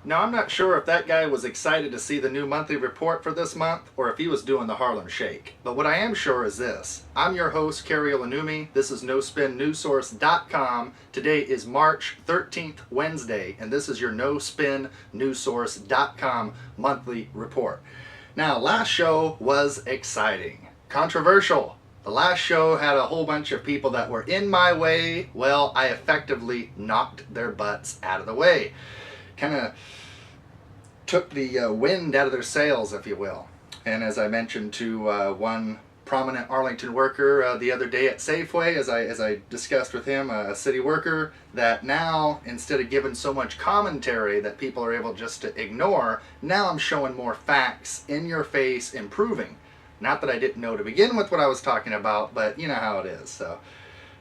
Now, I'm not sure if that guy was excited to see the new monthly report for this month or if he was doing the Harlem Shake. But what I am sure is this. I'm your host, Kari Ilonummi. This is NoSpinNewsSource.com. Today is March 13th, Wednesday, and this is your NoSpinNewsSource.com monthly report. Now, last show was exciting. Controversial. The last show had a whole bunch of people that were in my way. Well, I effectively knocked their butts out of the way. Kind of took the wind out of their sails, if you will. And as I mentioned to one prominent Arlington worker the other day at Safeway, as I discussed with him, a city worker, that now instead of giving so much commentary that people are able just to ignore, now I'm showing more facts in your face, improving. Not that I didn't know to begin with what I was talking about, but you know how it is. So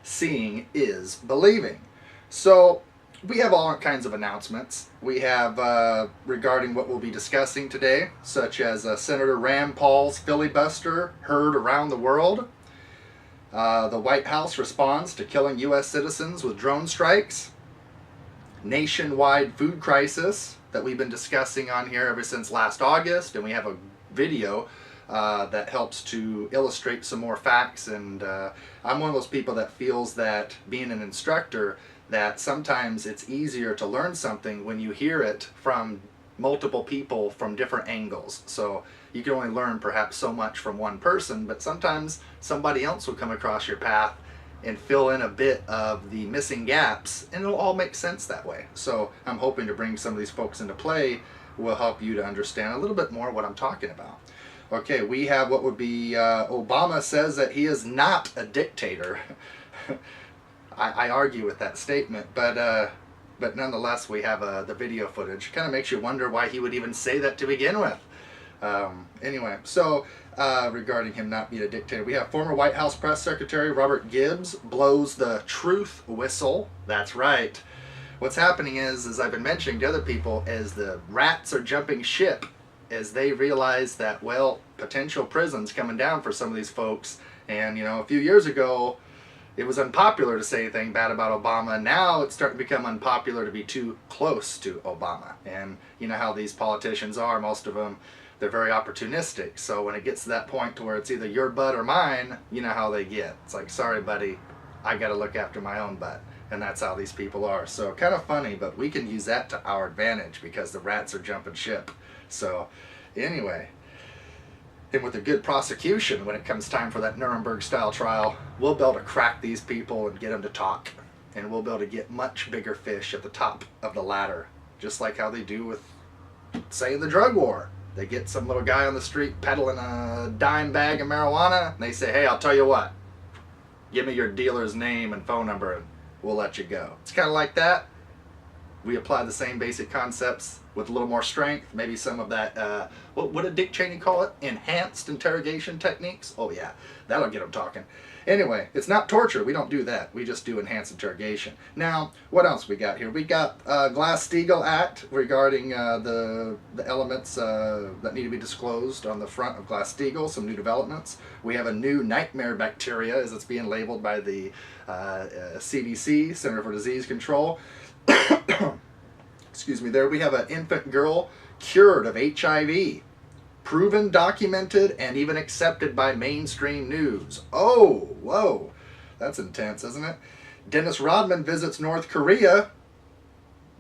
seeing is believing. So we have all kinds of announcements. We have regarding what we'll be discussing today, such as Senator Rand Paul's filibuster heard around the world. The White House responds to killing U.S. citizens with drone strikes. Nationwide food crisis that we've been discussing on here ever since last August, and we have a video that helps to illustrate some more facts. And I'm one of those people that feels that being an instructor, that sometimes it's easier to learn something when you hear it from multiple people from different angles. So you can only learn perhaps so much from one person, but sometimes somebody else will come across your path and fill in a bit of the missing gaps, and it'll all make sense that way. So I'm hoping to bring some of these folks into play will help you to understand a little bit more what I'm talking about. Okay, we have what would be Obama says that he is not a dictator. I argue with that statement, but nonetheless, we have the video footage. Kind of makes you wonder why he would even say that to begin with. Anyway, so regarding him not being a dictator, we have former White House Press Secretary Robert Gibbs blows the truth whistle. That's right. What's happening is, as I've been mentioning to other people, is the rats are jumping ship as they realize that, well, potential prisons coming down for some of these folks. And, you know, a few years ago, it was unpopular to say anything bad about Obama. Now it's starting to become unpopular to be too close to Obama. And you know how these politicians are, most of them, they're very opportunistic. So when it gets to that point to where it's either your butt or mine, you know how they get. It's like, sorry buddy, I gotta look after my own butt. And that's how these people are. So kind of funny, but we can use that to our advantage because the rats are jumping ship. So anyway, and with a good prosecution, when it comes time for that Nuremberg-style trial, we'll be able to crack these people and get them to talk. And we'll be able to get much bigger fish at the top of the ladder. Just like how they do with, say, the drug war. They get some little guy on the street peddling a dime bag of marijuana, and they say, hey, I'll tell you what. Give me your dealer's name and phone number, and we'll let you go. It's kind of like that. We apply the same basic concepts with a little more strength, maybe some of that, what did Dick Cheney call it? Enhanced interrogation techniques? Oh yeah, that'll get them talking. Anyway, it's not torture. We don't do that. We just do enhanced interrogation. Now, what else we got here? We got Glass-Steagall Act regarding the elements that need to be disclosed on the front of Glass-Steagall, some new developments. We have a new nightmare bacteria, as it's being labeled by the CDC, Center for Disease Control. Excuse me, there we have an infant girl cured of HIV. Proven, documented, and even accepted by mainstream news. Oh, whoa. That's intense, isn't it? Dennis Rodman visits North Korea.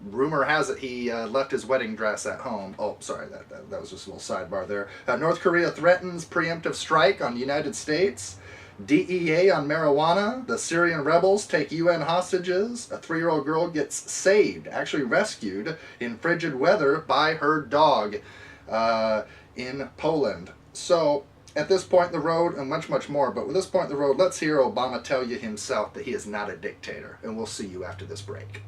Rumor has it he left his wedding dress at home. Oh, sorry, that was just a little sidebar there. North Korea threatens preemptive strike on the United States. DEA on marijuana. The Syrian rebels take UN hostages. A 3-year-old girl gets saved, actually rescued, in frigid weather by her dog in Poland. So, at this point in the road, and much, much more, but with this point in the road, let's hear Obama tell you himself that he is not a dictator. And we'll see you after this break.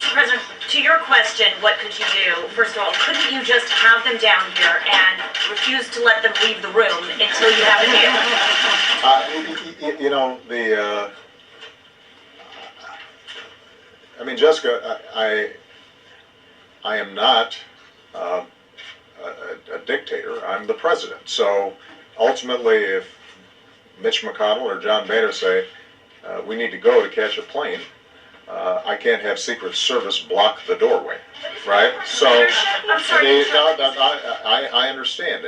President, to your question, what could you do? First of all, couldn't you just have them down here and refuse to let them leave the room until you have a deal? You know, I mean, Jessica, I am not a dictator. I'm the president. So ultimately, if Mitch McConnell or John Boehner say we need to go to catch a plane, I can't have Secret Service block the doorway, right? So, I'm sorry. I understand,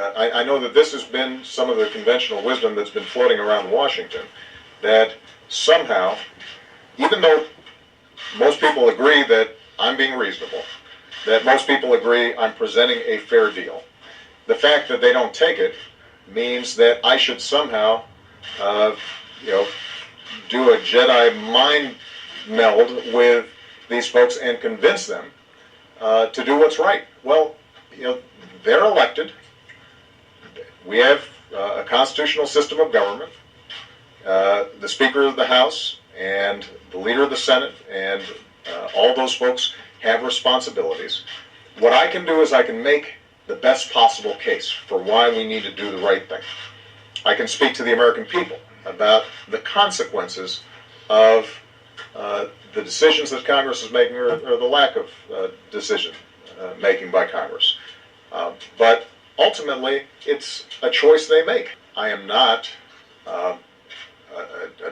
I know that this has been some of the conventional wisdom that's been floating around Washington, that somehow, even though most people agree that I'm being reasonable, that most people agree I'm presenting a fair deal, the fact that they don't take it means that I should somehow, do a Jedi mind meld with these folks and convince them to do what's right. Well, they're elected. We have a constitutional system of government. The Speaker of the House and the Leader of the Senate and all those folks have responsibilities. What I can do is I can make the best possible case for why we need to do the right thing. I can speak to the American people about the consequences of the decisions that Congress is making, or the lack of decision making by Congress. But ultimately, it's a choice they make. I am not a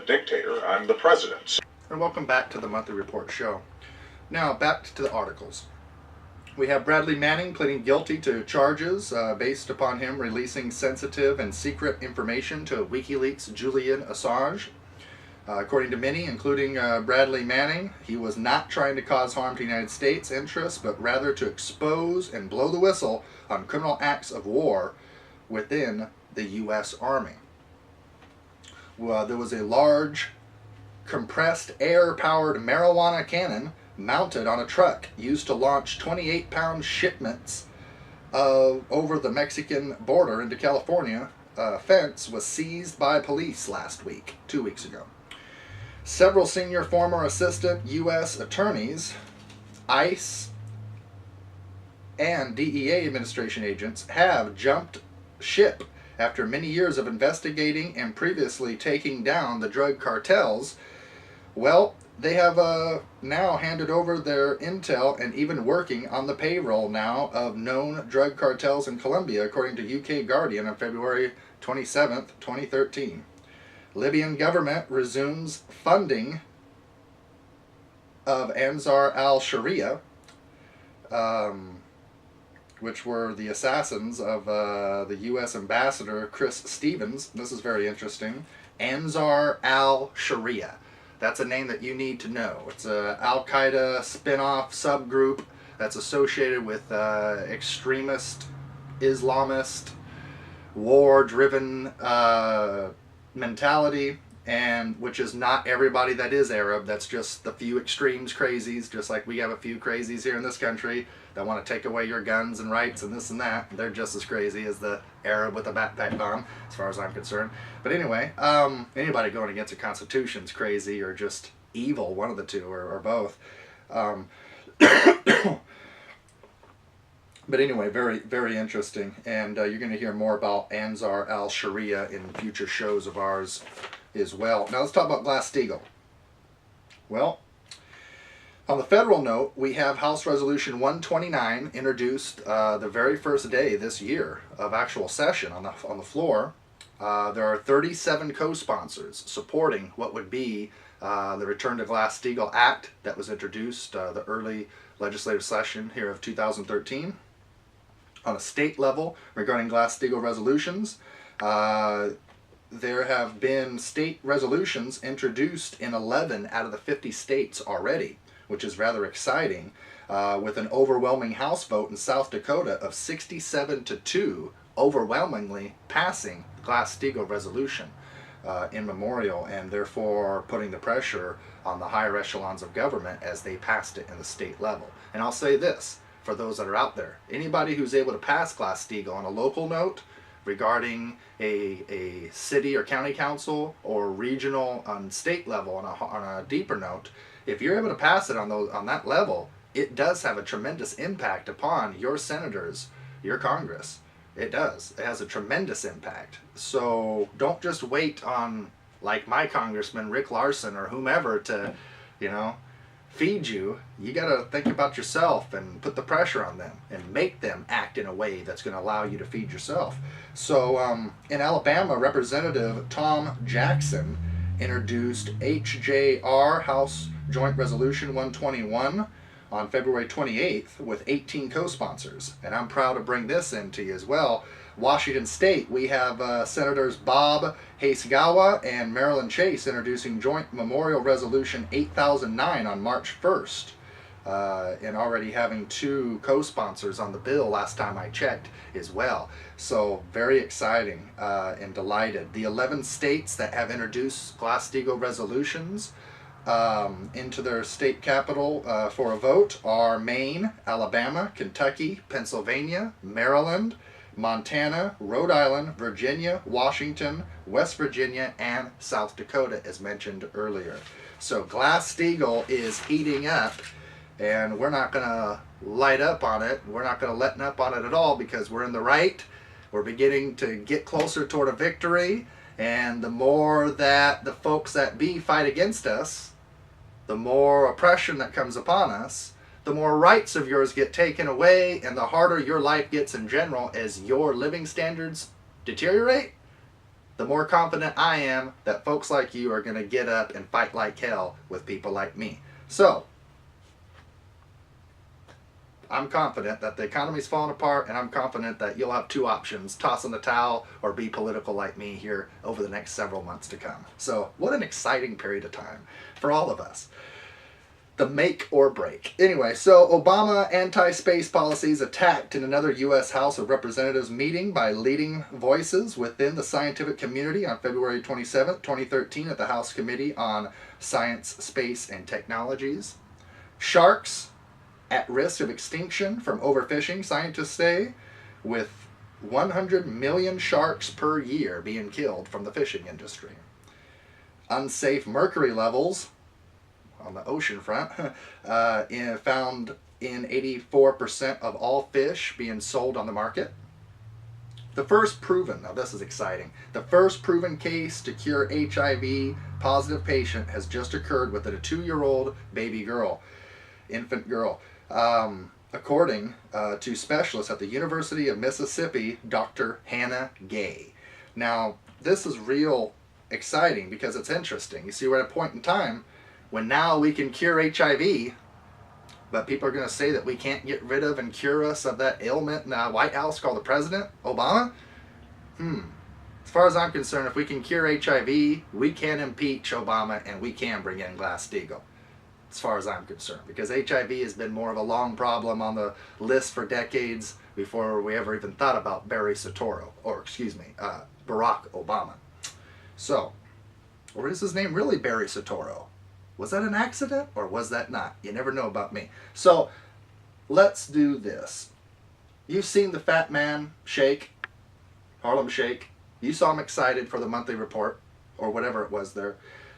dictator. I'm the president. And welcome back to the Monthly Report show. Now, back to the articles. We have Bradley Manning pleading guilty to charges based upon him releasing sensitive and secret information to WikiLeaks' Julian Assange. According to many, including Bradley Manning, he was not trying to cause harm to the United States interests, but rather to expose and blow the whistle on criminal acts of war within the U.S. Army. Well, there was a large compressed air-powered marijuana cannon mounted on a truck used to launch 28-pound shipments over the Mexican border into California. Fence was seized by police last week, 2 weeks ago. Several senior former assistant U.S. attorneys, ICE, and DEA administration agents have jumped ship after many years of investigating and previously taking down the drug cartels. Well, they have now handed over their intel and even working on the payroll now of known drug cartels in Colombia, according to UK Guardian on February 27th, 2013. Libyan government resumes funding of Ansar al-Sharia, which were the assassins of the U.S. ambassador Chris Stevens. This is very interesting. Ansar al-Sharia. That's a name that you need to know. It's a Al-Qaeda spin-off subgroup that's associated with extremist, Islamist, war-driven mentality, and which is not everybody that is Arab. That's just the few extremes crazies, just like we have a few crazies here in this country that want to take away your guns and rights and this and that. They're just as crazy as the Arab with a backpack bomb, as far as I'm concerned. But anyway, anybody going against the Constitution's crazy or just evil, one of the two, or both. But anyway, very, very interesting. And you're going to hear more about Ansar al-Sharia in future shows of ours as well. Now let's talk about Glass-Steagall. Well, on the federal note, we have House Resolution 129 introduced the very first day this year of actual session on the floor. There are 37 co-sponsors supporting what would be the Return to Glass-Steagall Act that was introduced the early legislative session here of 2013. On a state level, regarding Glass-Steagall resolutions, there have been state resolutions introduced in 11 out of the 50 states already, which is rather exciting, with an overwhelming House vote in South Dakota of 67-2, overwhelmingly passing the Glass-Steagall resolution in memorial, and therefore putting the pressure on the higher echelons of government as they passed it in the state level. And I'll say this, for those that are out there, anybody who's able to pass Glass-Steagall on a local note regarding a city or county council or regional on state level on a deeper note, if you're able to pass it on that level, it does have a tremendous impact upon your senators, your Congress. It does. It has a tremendous impact. So don't just wait on, like, my congressman, Rick Larson, or whomever to, feed you. You got to think about yourself and put the pressure on them and make them act in a way that's going to allow you to feed yourself. So in Alabama, Representative Tom Jackson introduced HJR, House Joint Resolution 121, on February 28th with 18 co-sponsors. And I'm proud to bring this in to you as well. Washington State, we have Senators Bob Hasegawa and Marilyn Chase introducing Joint Memorial Resolution 8009 on March 1st. And already having 2 co-sponsors on the bill last time I checked as well. So very exciting and delighted. The 11 states that have introduced Glass-Steagall resolutions into their state capital for a vote are Maine, Alabama, Kentucky, Pennsylvania, Maryland, Montana, Rhode Island, Virginia, Washington, West Virginia, and South Dakota, as mentioned earlier. So Glass-Steagall is heating up, and we're not going to light up on it. We're not going to let up on it at all, because we're in the right. We're beginning to get closer toward a victory, and the more that the folks that be fight against us, the more oppression that comes upon us, the more rights of yours get taken away, and the harder your life gets in general as your living standards deteriorate, the more confident I am that folks like you are going to get up and fight like hell with people like me. So, I'm confident that the economy's falling apart, and I'm confident that you'll have 2 options: toss in the towel or be political like me here over the next several months to come. So what an exciting period of time for all of us. The make or break. Anyway, so Obama anti-space policies attacked in another U.S. House of Representatives meeting by leading voices within the scientific community on February 27, 2013 at the House Committee on Science, Space, and Technologies. Sharks at risk of extinction from overfishing, scientists say, with 100 million sharks per year being killed from the fishing industry. Unsafe mercury levels on the ocean front found in 84% of all fish being sold on the market. The first proven, now this is exciting, the first proven case to cure HIV positive patient has just occurred with a 2-year-old baby girl, infant girl. According to specialists at the University of Mississippi, Dr. Hannah Gay. Now, this is real exciting because it's interesting. You see, we're at a point in time when now we can cure HIV, but people are going to say that we can't get rid of and cure us of that ailment in the White House called the President, Obama? As far as I'm concerned, if we can cure HIV, we can impeach Obama and we can bring in Glass-Steagall. As far as I'm concerned, because HIV has been more of a long problem on the list for decades before we ever even thought about Barack Obama. So, or is his name really Barry Soetoro? Was that an accident or was that not? You never know about me. So, let's do this. You've seen the fat man shake, Harlem Shake. You saw him excited for the monthly report, or whatever it was there.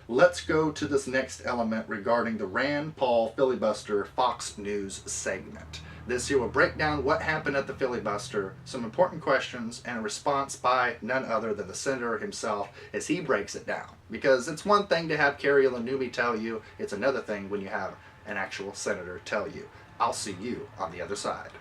Let's go to this next element regarding the Rand Paul filibuster Fox News segment. This here will break down what happened at the filibuster, some important questions, and a response by none other than the senator himself as he breaks it down. Because it's one thing to have Kari Ilonummi tell you, it's another thing when you have an actual senator tell you. I'll see you on the other side.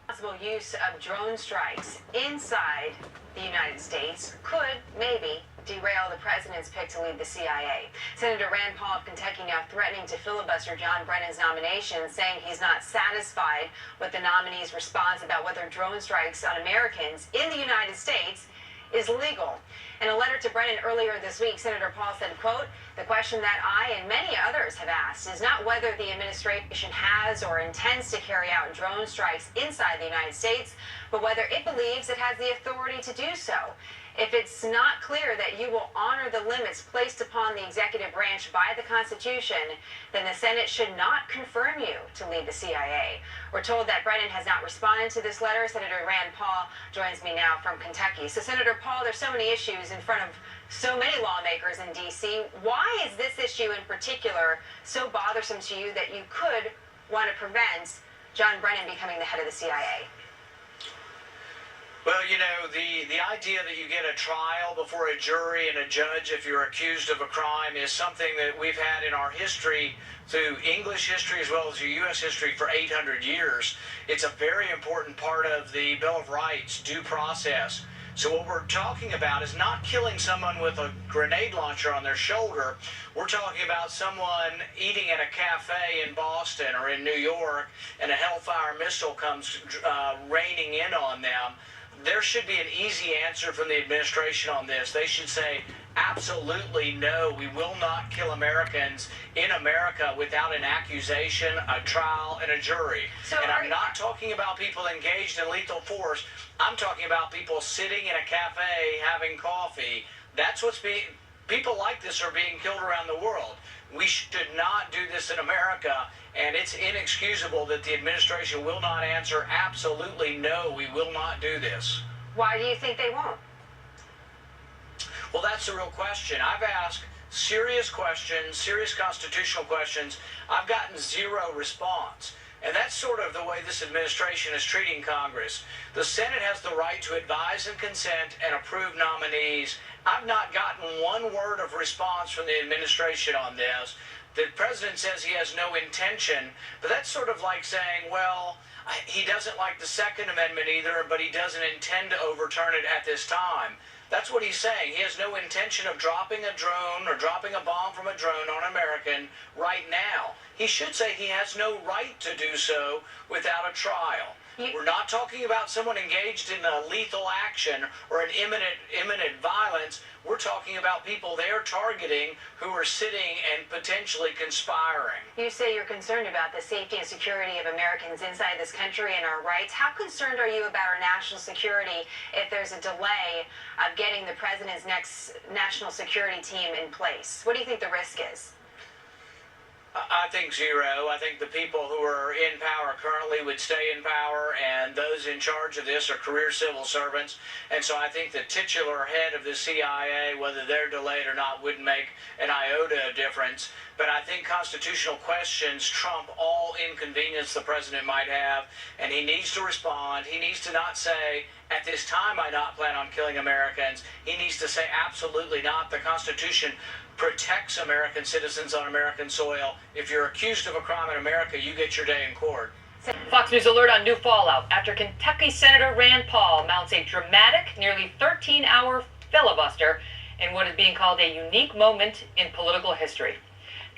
Possible use of drone strikes inside the United States could maybe derail the president's pick to lead the CIA. Senator Rand Paul of Kentucky now threatening to filibuster John Brennan's nomination, saying he's not satisfied with the nominee's response about whether drone strikes on Americans in the United States is legal. In a letter to Brennan earlier this week, Senator Paul said, quote, "The question that I and many others have asked is not whether the administration has or intends to carry out drone strikes inside the United States, but whether it believes it has the authority to do so. If it's not clear that you will honor the limits placed upon the executive branch by the Constitution, then the Senate should not confirm you to lead the CIA." We're told that Brennan has not responded to this letter. Senator Rand Paul joins me now from Kentucky. So, Senator Paul, there's so many issues in front of so many lawmakers in D.C. Why is this issue in particular so bothersome to you that you could want to prevent John Brennan becoming the head of the CIA? Well, you know, the idea that you get a trial before a jury and a judge if you're accused of a crime is something that we've had in our history, through English history as well as U.S. history, for 800 years. It's a very important part of the Bill of Rights, due process. So what we're talking about is not killing someone with a grenade launcher on their shoulder. We're talking about someone eating at a cafe in Boston or in New York, and a Hellfire missile comes raining in on them. There should be an easy answer from the administration on this. They should say, absolutely no, we will not kill Americans in America without an accusation, a trial, and a jury. And I'm not talking about people engaged in lethal force. I'm talking about people sitting in a cafe having coffee. That's what's being... People like this are being killed around the world. We should not do this in America, and it's inexcusable that the administration will not answer absolutely no, we will not do this. Why do you think they won't? Well, that's the real question. I've asked serious questions, serious constitutional questions. I've gotten zero response. And that's sort of the way this administration is treating Congress. The Senate has the right to advise and consent and approve nominees. I've not gotten one word of response from the administration on this. The president says he has no intention, but that's sort of like saying, well, he doesn't like the Second Amendment either, but he doesn't intend to overturn it at this time. That's what he's saying. He has no intention of dropping a drone or dropping a bomb from a drone on an American right now. He should say he has no right to do so without a trial. We're not talking about someone engaged in a lethal action or an imminent violence. We're talking about people they're targeting who are sitting and potentially conspiring. You say you're concerned about the safety and security of Americans inside this country and our rights. How concerned are you about our national security if there's a delay of getting the president's next national security team in place? What do you think the risk is? I think zero. I think the people who are in power currently would stay in power, and those in charge of this are career civil servants. And so I think the titular head of the CIA, whether they're delayed or not, wouldn't make an iota of difference. But I think constitutional questions trump all inconvenience the president might have, and he needs to respond. He needs to not say, at this time I not plan on killing Americans. He needs to say, absolutely not. The Constitution protects American citizens on American soil. If you're accused of a crime in America, you get your day in court. Fox News alert on new fallout after Kentucky Senator Rand Paul mounts a dramatic, nearly 13-hour filibuster in what is being called a unique moment in political history.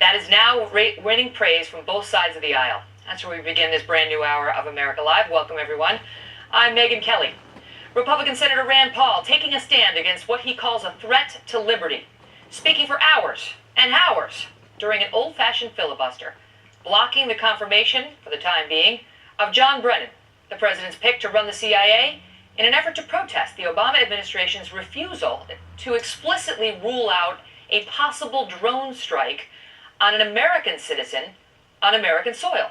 That is now winning praise from both sides of the aisle. That's where we begin this brand new hour of America Live. Welcome, everyone. I'm Megyn Kelly. Republican Senator Rand Paul taking a stand against what he calls a threat to liberty, speaking for hours and hours during an old-fashioned filibuster, blocking the confirmation, for the time being, of John Brennan, the president's pick to run the CIA, in an effort to protest the Obama administration's refusal to explicitly rule out a possible drone strike on an American citizen on American soil.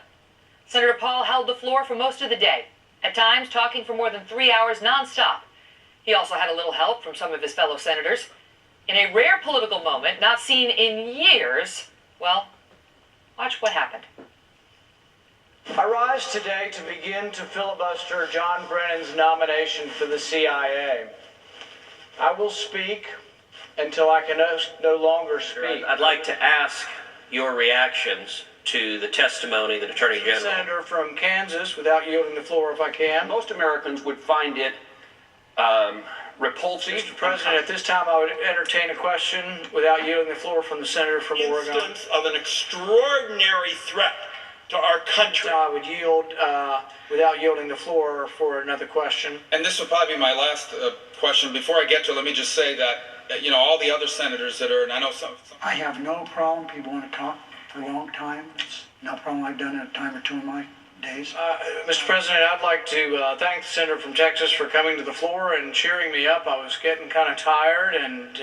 Senator Paul held the floor for most of the day, at times talking for more than 3 hours nonstop. He also had a little help from some of his fellow senators. In a rare political moment not seen in years, well, watch what happened. I rise today to begin to filibuster John Brennan's nomination for the CIA. I will speak until I can no longer speak. I'd like to ask your reactions to the testimony that Attorney General... Senator from Kansas, without yielding the floor if I can. Most Americans would find it repulsive. Mr. President, at this time I would entertain a question without yielding the floor from the senator from Oregon. Instance of an extraordinary threat to our country. I would yield without yielding the floor for another question. And this will probably be my last question. Before I get to it, let me just say that, you know, all the other senators that are, and I know some... I have no problem. People want to talk for a long time. It's no problem. I've done it a time or two in my days. Mr. President, I'd like to thank the senator from Texas for coming to the floor and cheering me up. I was getting kind of tired, and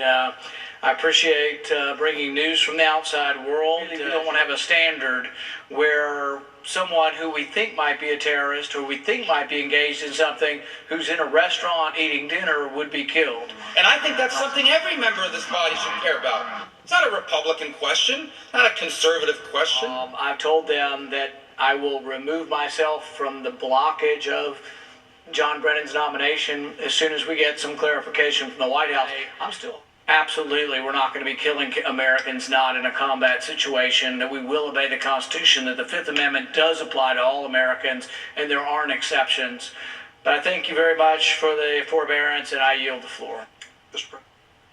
I appreciate bringing news from the outside world. We don't want to have a standard where someone who we think might be a terrorist or we think might be engaged in something who's in a restaurant eating dinner would be killed. And I think that's something every member of this body should care about. It's not a Republican question, not a conservative question. I've told them that I will remove myself from the blockage of John Brennan's nomination as soon as we get some clarification from the White House. I'm still... Absolutely, we're not going to be killing Americans not in a combat situation, that we will obey the Constitution, that the Fifth Amendment does apply to all Americans, and there aren't exceptions. But I thank you very much for the forbearance, and I yield the floor.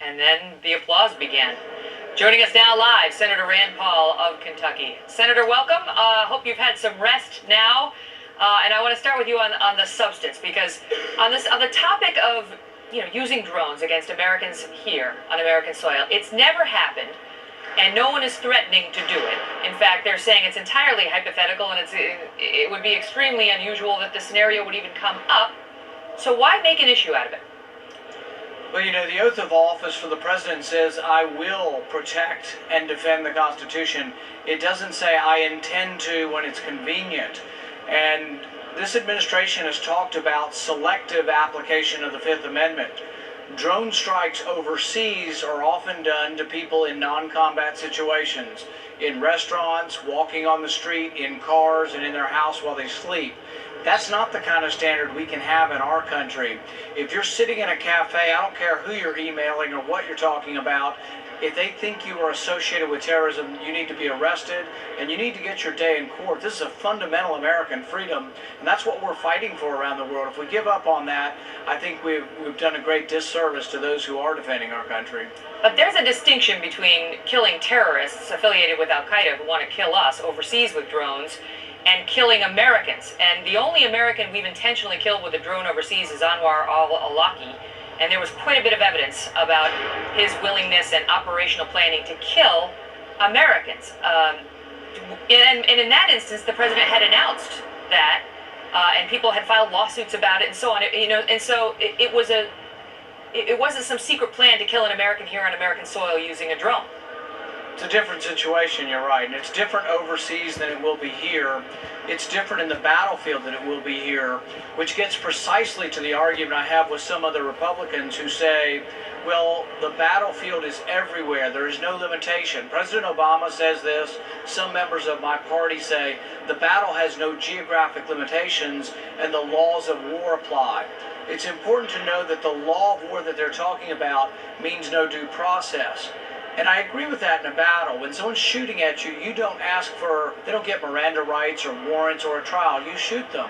And then the applause began. Joining us now live, Senator Rand Paul of Kentucky. Senator, welcome. Hope you've had some rest now. And I want to start with you on the substance, because on the topic of using drones against Americans here on American soil, it's never happened, and no one is threatening to do it. In fact, they're saying it's entirely hypothetical, and it would be extremely unusual that the scenario would even come up. So why make an issue out of it? Well, the oath of office for the president says, I will protect and defend the Constitution. It doesn't say I intend to when it's convenient. And this administration has talked about selective application of the Fifth Amendment. Drone strikes overseas are often done to people in non-combat situations, in restaurants, walking on the street, in cars, and in their house while they sleep. That's not the kind of standard we can have in our country. If you're sitting in a cafe, I don't care who you're emailing or what you're talking about, if they think you are associated with terrorism, you need to be arrested, and you need to get your day in court. This is a fundamental American freedom, and that's what we're fighting for around the world. If we give up on that, I think we've done a great disservice to those who are defending our country. But there's a distinction between killing terrorists affiliated with Al-Qaeda who want to kill us overseas with drones and killing Americans. And the only American we've intentionally killed with a drone overseas is Anwar al-Awlaki. And there was quite a bit of evidence about his willingness and operational planning to kill Americans. And in that instance, the president had announced that, and people had filed lawsuits about it and so on. And so it wasn't some secret plan to kill an American here on American soil using a drone. It's a different situation, you're right, and it's different overseas than it will be here. It's different in the battlefield than it will be here, which gets precisely to the argument I have with some other Republicans who say, well, the battlefield is everywhere. There is no limitation. President Obama says this. Some members of my party say the battle has no geographic limitations and the laws of war apply. It's important to know that the law of war that they're talking about means no due process. And I agree with that in a battle. When someone's shooting at you, they don't get Miranda rights or warrants or a trial. You shoot them.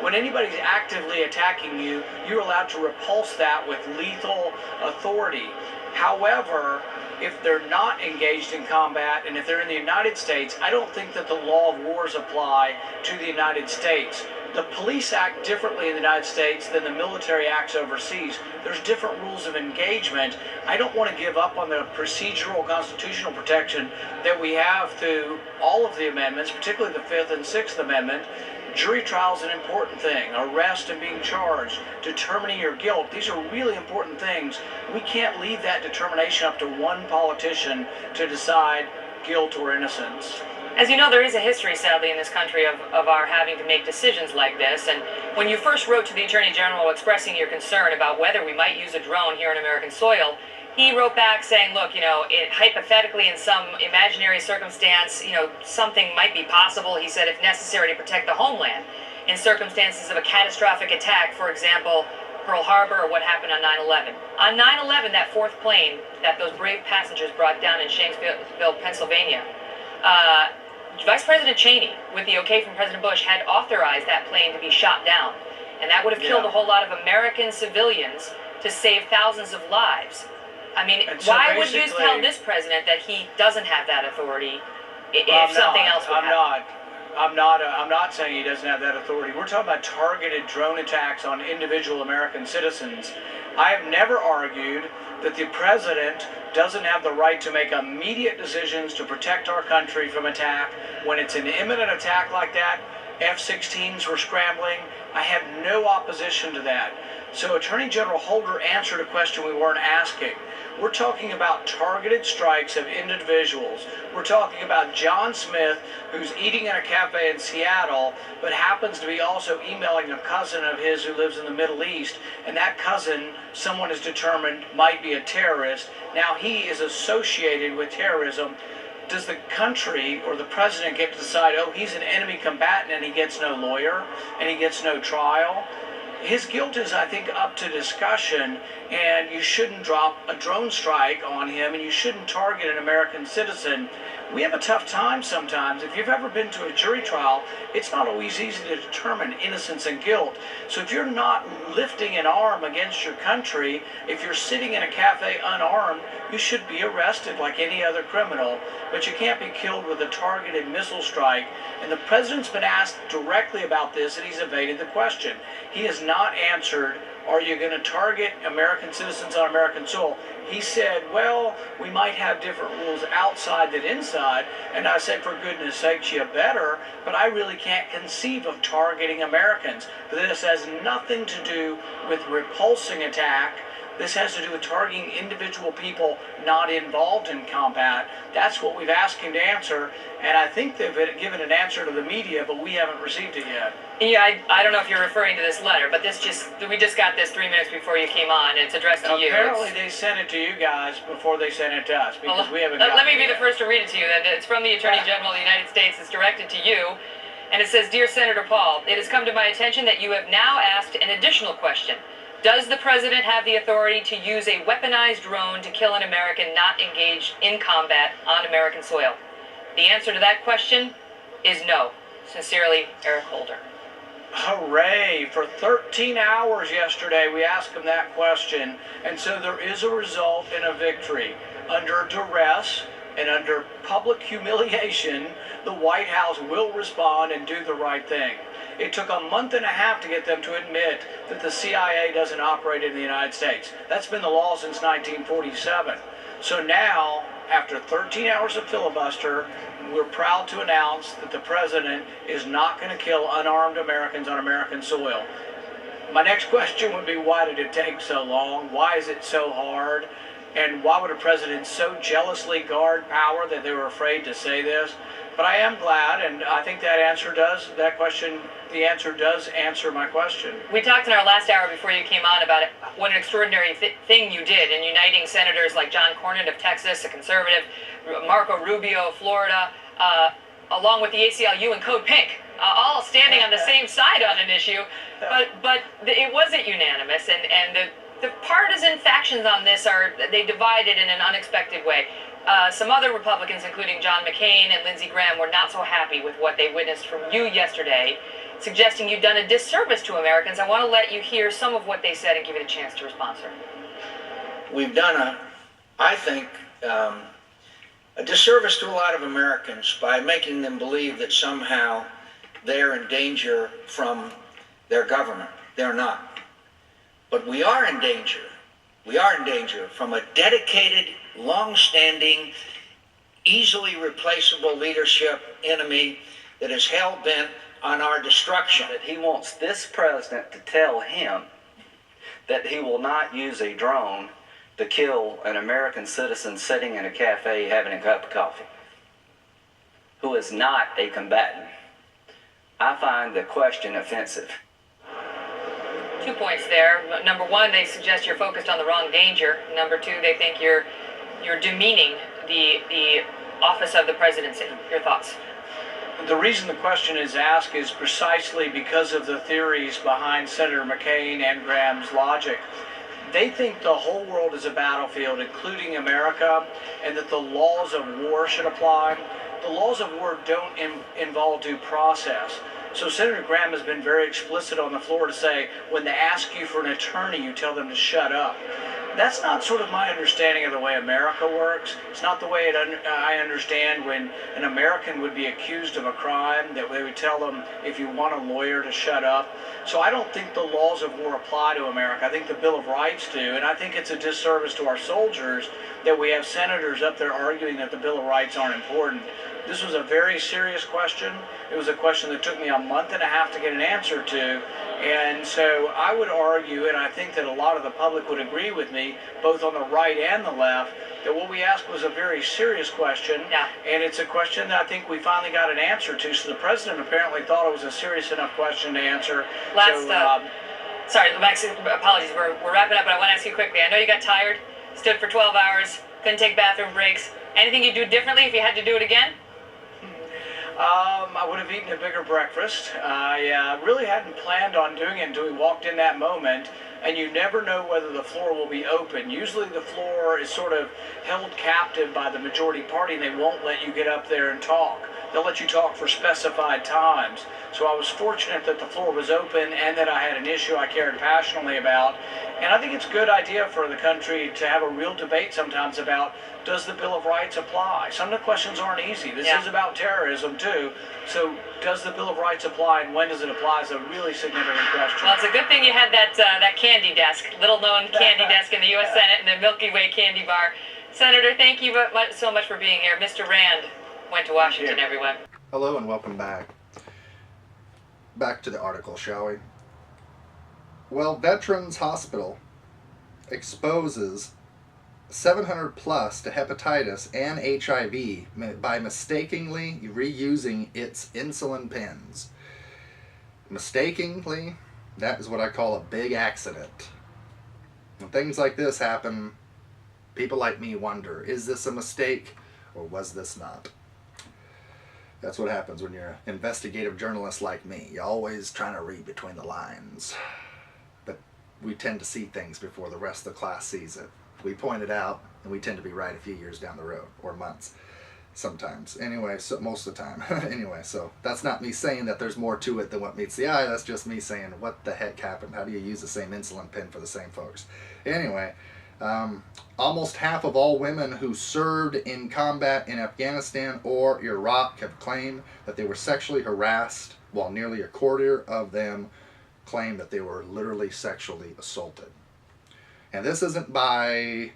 When anybody's actively attacking you, you're allowed to repulse that with lethal authority. However, if they're not engaged in combat and if they're in the United States, I don't think that the law of wars apply to the United States. The police act differently in the United States than the military acts overseas. There's different rules of engagement. I don't want to give up on the procedural constitutional protection that we have through all of the amendments, particularly the Fifth and Sixth Amendment. Jury trial is an important thing. Arrest and being charged, determining your guilt. These are really important things. We can't leave that determination up to one politician to decide guilt or innocence. As you know, there is a history, sadly, in this country of our having to make decisions like this. And when you first wrote to the Attorney General expressing your concern about whether we might use a drone here on American soil, he wrote back saying, look, hypothetically, in some imaginary circumstance, something might be possible, he said, if necessary, to protect the homeland. In circumstances of a catastrophic attack, for example, Pearl Harbor or what happened on 9/11. On 9/11, that fourth plane that those brave passengers brought down in Shanksville, Pennsylvania, Vice President Cheney, with the okay from President Bush, had authorized that plane to be shot down. And that would have killed a whole lot of American civilians to save thousands of lives. I mean, why would you tell this president that he doesn't have that authority if something else would happen? I'm not saying he doesn't have that authority. We're talking about targeted drone attacks on individual American citizens. I have never argued that the president doesn't have the right to make immediate decisions to protect our country from attack. When it's an imminent attack like that, F-16s were scrambling. I have no opposition to that. So Attorney General Holder answered a question we weren't asking. We're talking about targeted strikes of individuals. We're talking about John Smith, who's eating in a cafe in Seattle, but happens to be also emailing a cousin of his who lives in the Middle East, and that cousin, someone has determined, might be a terrorist. Now he is associated with terrorism. Does the country or the president get to decide, oh, he's an enemy combatant and he gets no lawyer and he gets no trial? his guilt is, I think, up to discussion, and you shouldn't drop a drone strike on him, and you shouldn't target an American citizen. We have a tough time sometimes. If you've ever been to a jury trial, it's not always easy to determine innocence and guilt. So if you're not lifting an arm against your country, if you're sitting in a cafe unarmed, you should be arrested like any other criminal, but you can't be killed with a targeted missile strike. And the president's been asked directly about this, and he's evaded the question. He has not answered, are you going to target American citizens on American soil? He said, well, we might have different rules outside than inside. And I said, for goodness sakes, you better. But I really can't conceive of targeting Americans. This has nothing to do with repulsing attack. This has to do with targeting individual people not involved in combat. That's what we've asked him to answer. And I think they've given an answer to the media, but we haven't received it yet. Yeah, I don't know if you're referring to this letter, but we just got this 3 minutes before you came on, and it's addressed to you. Apparently they sent it to you guys before they sent it to us, because we haven't gotten it. Let me be the first to read it to you. It's from the Attorney General of the United States. It's directed to you, and it says, Dear Senator Paul, it has come to my attention that you have now asked an additional question. Does the president have the authority to use a weaponized drone to kill an American not engaged in combat on American soil? The answer to that question is no. Sincerely, Eric Holder. Hooray! For 13 hours yesterday we asked him that question, and so there is a result and a victory. Under duress and under public humiliation, the White House will respond and do the right thing. It took a month and a half to get them to admit that the CIA doesn't operate in the United States. That's been the law since 1947. So now, after 13 hours of filibuster, we're proud to announce that the president is not going to kill unarmed Americans on American soil. My next question would be, why did it take so long? Why is it so hard? And why would a president so jealously guard power that they were afraid to say this? But I am glad, and I think the answer does answer my question. We talked in our last hour before you came on about it, what an extraordinary thing you did in uniting senators like John Cornyn of Texas, a conservative, Marco Rubio of Florida, along with the ACLU and Code Pink, all standing on the same side on an issue. But it wasn't unanimous, and the partisan factions on this they divided in an unexpected way. Some other Republicans, including John McCain and Lindsey Graham, were not so happy with what they witnessed from you yesterday, suggesting you'd done a disservice to Americans. I want to let you hear some of what they said and give you a chance to respond, sir. We've done I think, a disservice to a lot of Americans by making them believe that somehow they're in danger from their government. They're not. But we are in danger. We are in danger from a dedicated, long-standing, easily replaceable leadership enemy that is hell-bent on our destruction. That he wants this president to tell him that he will not use a drone to kill an American citizen sitting in a cafe having a cup of coffee, who is not a combatant. I find the question offensive. 2 points there. Number one, they suggest you're focused on the wrong danger. Number two, they think you're demeaning the office of the presidency. Your thoughts? The reason the question is asked is precisely because of the theories behind Senator McCain and Graham's logic. They think the whole world is a battlefield, including America, and that the laws of war should apply. The laws of war don't involve due process. So Senator Graham has been very explicit on the floor to say, when they ask you for an attorney, you tell them to shut up. That's not sort of my understanding of the way America works. It's not the way I understand when an American would be accused of a crime, that they would tell them, if you want a lawyer, to shut up. So I don't think the laws of war apply to America. I think the Bill of Rights do, and I think it's a disservice to our soldiers that we have senators up there arguing that the Bill of Rights aren't important. This was a very serious question. It was a question that took me a month and a half to get an answer to. And so I would argue, and I think that a lot of the public would agree with me, both on the right and the left, that what we asked was a very serious question. Yeah. And it's a question that I think we finally got an answer to. So the president apparently thought it was a serious enough question to answer. Sorry, Max, apologies. We're wrapping up, but I want to ask you quickly. I know you got tired, stood for 12 hours, couldn't take bathroom breaks. Anything you'd do differently if you had to do it again? I would have eaten a bigger breakfast. I really hadn't planned on doing it until we walked in that moment, and you never know whether the floor will be open. Usually the floor is sort of held captive by the majority party, and they won't let you get up there and talk. They'll let you talk for specified times. So I was fortunate that the floor was open and that I had an issue I cared passionately about. And I think it's a good idea for the country to have a real debate sometimes about, does the Bill of Rights apply? Some of the questions aren't easy. This is about terrorism too. So does the Bill of Rights apply, and when does it apply is a really significant question. Well, it's a good thing you had that candy desk, little-known candy desk in the U.S. Senate and the Milky Way candy bar. Senator, thank you so much for being here. Mr. Rand went to Washington, everyone. Hello and welcome back. Back to the article, shall we? Well, Veterans Hospital exposes 700 plus to hepatitis and HIV by mistakenly reusing its insulin pens. Mistakenly, that is what I call a big accident. When things like this happen, people like me wonder, is this a mistake or was this not? That's what happens when you're an investigative journalist like me. You're always trying to read between the lines. But we tend to see things before the rest of the class sees it. We point it out, and we tend to be right a few years down the road, or months, sometimes. Anyway, so most of the time. Anyway, so that's not me saying that there's more to it than what meets the eye. That's just me saying, what the heck happened? How do you use the same insulin pen for the same folks? Anyway, almost half of all women who served in combat in Afghanistan or Iraq have claimed that they were sexually harassed, while nearly a quarter of them claim that they were literally sexually assaulted. And this isn't by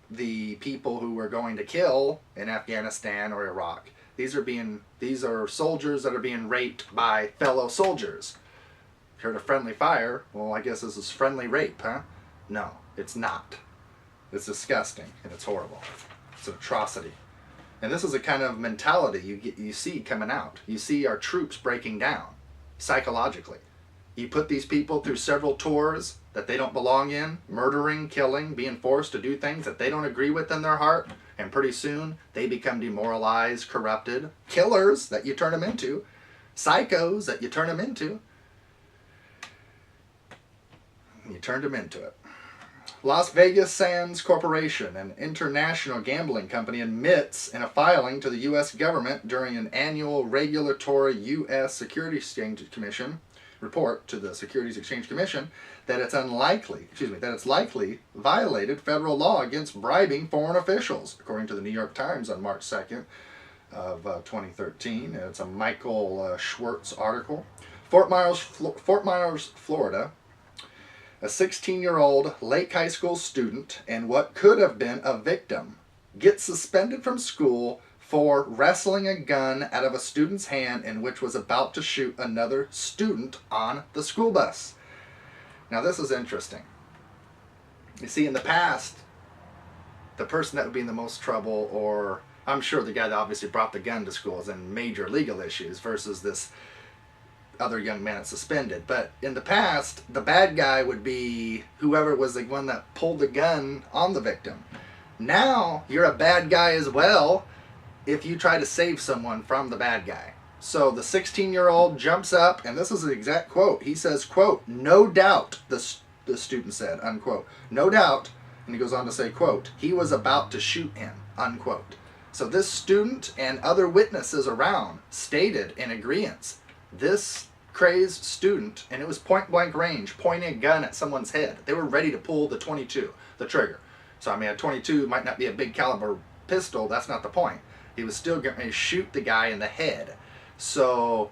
the people who were going to kill in Afghanistan or Iraq. These are soldiers that are being raped by fellow soldiers. Heard of friendly fire? Well, I guess this is friendly rape, huh? No, it's not. It's disgusting and it's horrible. It's an atrocity. And this is a kind of mentality you see coming out. You see our troops breaking down psychologically. You put these people through several tours that they don't belong in, murdering, killing, being forced to do things that they don't agree with in their heart, and pretty soon they become demoralized, corrupted, killers that you turn them into, psychos that you turn them into. You turned them into it. Las Vegas Sands Corporation, an international gambling company, admits in a filing to the U.S. government during an annual regulatory U.S. Securities Exchange Commission report to the Securities Exchange Commission that it's likely violated federal law against bribing foreign officials, according to the New York Times on March 2nd of 2013. It's a Michael Schwartz article. Fort Myers, Florida. A 16-year-old Lake High School student and what could have been a victim gets suspended from school for wrestling a gun out of a student's hand in which was about to shoot another student on the school bus. Now this is interesting. You see, in the past, the person that would be in the most trouble, or I'm sure the guy that obviously brought the gun to school, is in major legal issues versus this other young man that's suspended. But in the past, the bad guy would be whoever was the one that pulled the gun on the victim. Now you're a bad guy as well if you try to save someone from the bad guy. So the 16-year-old jumps up, and this is the exact quote. He says, quote, "No doubt," the student said, unquote, "no doubt," and he goes on to say, quote, "he was about to shoot him," unquote. So this student and other witnesses around stated in agreement, this crazed student, and it was point blank range, pointing a gun at someone's head. They were ready to pull the 22, the trigger. So I mean, a 22 might not be a big caliber pistol, that's not the point. He was still going to shoot the guy in the head. So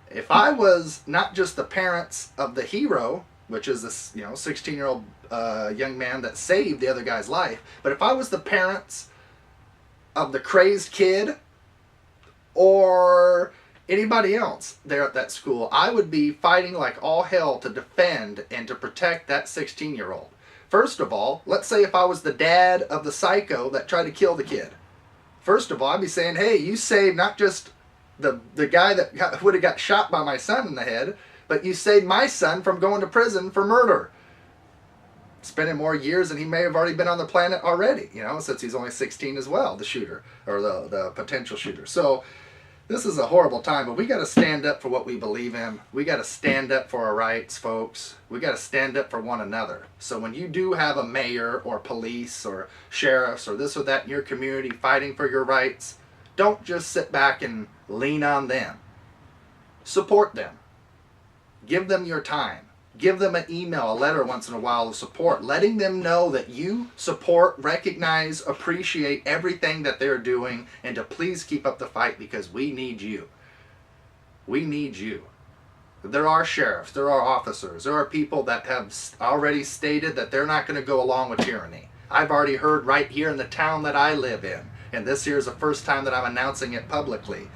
if I was not just the parents of the hero, which is this 16-year-old young man that saved the other guy's life, but if I was the parents of the crazed kid or anybody else there at that school, I would be fighting like all hell to defend and to protect that 16-year-old. First of all, let's say if I was the dad of the psycho that tried to kill the kid. First of all, I'd be saying, hey, you saved not just the guy that would have got shot by my son in the head, but you saved my son from going to prison for murder. spending more years than he may have already been on the planet already, you know, since he's only 16 as well, the shooter, or the potential shooter. So this is a horrible time, but we got to stand up for what we believe in. We got to stand up for our rights, folks. We got to stand up for one another. So when you do have a mayor or police or sheriffs or this or that in your community fighting for your rights, don't just sit back and lean on them. Support them. Give them your time. Give them an email, a letter once in a while of support, letting them know that you support, recognize, appreciate everything that they're doing, and to please keep up the fight, because we need you. We need you. There are sheriffs, there are officers, there are people that have already stated that they're not going to go along with tyranny. I've already heard right here in the town that I live in, and this year is the first time that I'm announcing it publicly,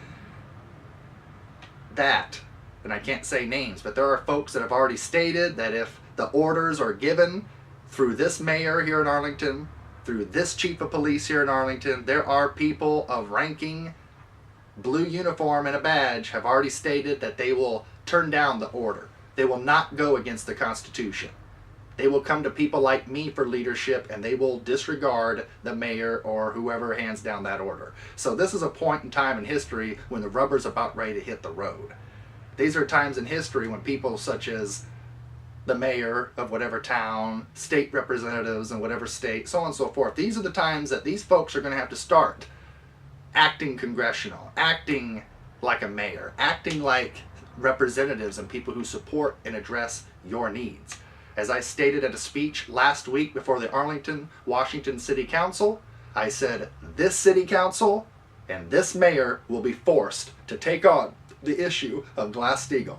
that, and I can't say names, but there are folks that have already stated that if the orders are given through this mayor here in Arlington, through this chief of police here in Arlington, there are people of ranking blue uniform and a badge have already stated that they will turn down the order. They will not go against the Constitution. They will come to people like me for leadership, and they will disregard the mayor or whoever hands down that order. So this is a point in time in history when the rubber's about ready to hit the road. These are times in history when people such as the mayor of whatever town, state representatives in whatever state, so on and so forth, these are the times that these folks are going to have to start acting congressional, acting like a mayor, acting like representatives and people who support and address your needs. As I stated at a speech last week before the Arlington, Washington City Council, I said this city council and this mayor will be forced to take on the issue of Glass-Steagall,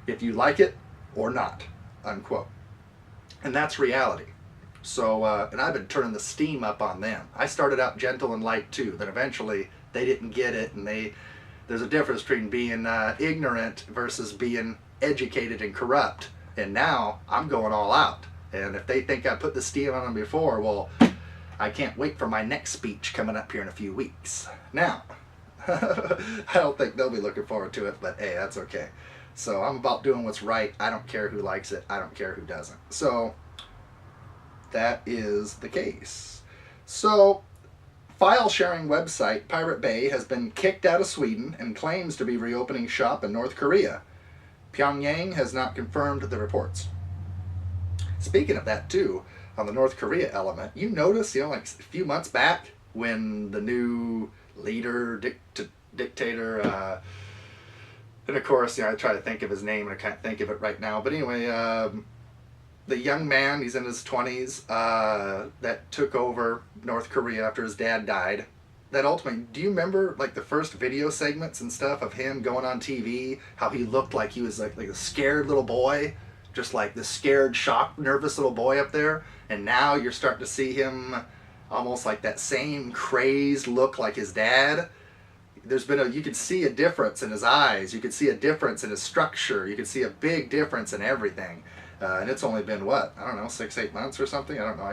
if you like it or not, unquote. And that's reality. So, and I've been turning the steam up on them. I started out gentle and light too, then eventually they didn't get it, and there's a difference between being ignorant versus being educated and corrupt. And now I'm going all out. And if they think I put the steam on them before, well, I can't wait for my next speech coming up here in a few weeks. Now, I don't think they'll be looking forward to it, but hey, that's okay. So I'm about doing what's right. I don't care who likes it. I don't care who doesn't. So that is the case. So file sharing website Pirate Bay has been kicked out of Sweden and claims to be reopening shop in North Korea. Pyongyang has not confirmed the reports. Speaking of that too, on the North Korea element, you notice, you know, like a few months back when the new leader, dictator, and of course, you know, I try to think of his name and I can't think of it right now, but anyway, the young man, he's in his 20s, that took over North Korea after his dad died, that ultimately, do you remember like the first video segments and stuff of him going on TV, how he looked like he was like a scared little boy, just like this scared, shocked, nervous little boy up there, and now you're starting to see him almost like that same crazed look like his dad. There's been you could see a difference in his eyes, you could see a difference in his structure, you could see a big difference in everything. And it's only been what, I don't know, 6-8 months or something. I don't know,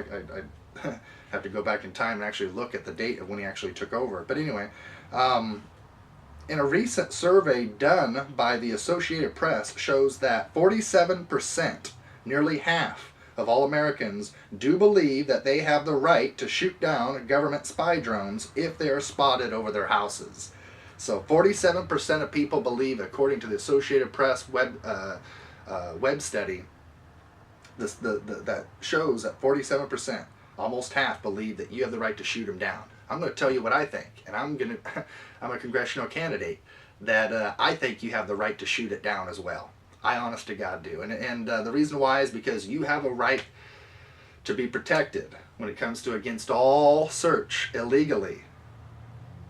I have to go back in time and actually look at the date of when he actually took over. But anyway, in a recent survey done by the Associated Press shows that 47%, nearly half of all Americans, do believe that they have the right to shoot down government spy drones if they are spotted over their houses. So 47% of people believe, according to the Associated Press web study, that shows that 47%, almost half, believe that you have the right to shoot them down. I'm going to tell you what I think, and I'm a congressional candidate, that I think you have the right to shoot it down as well. I honest to God do. And the reason why is because you have a right to be protected when it comes to against all search illegally.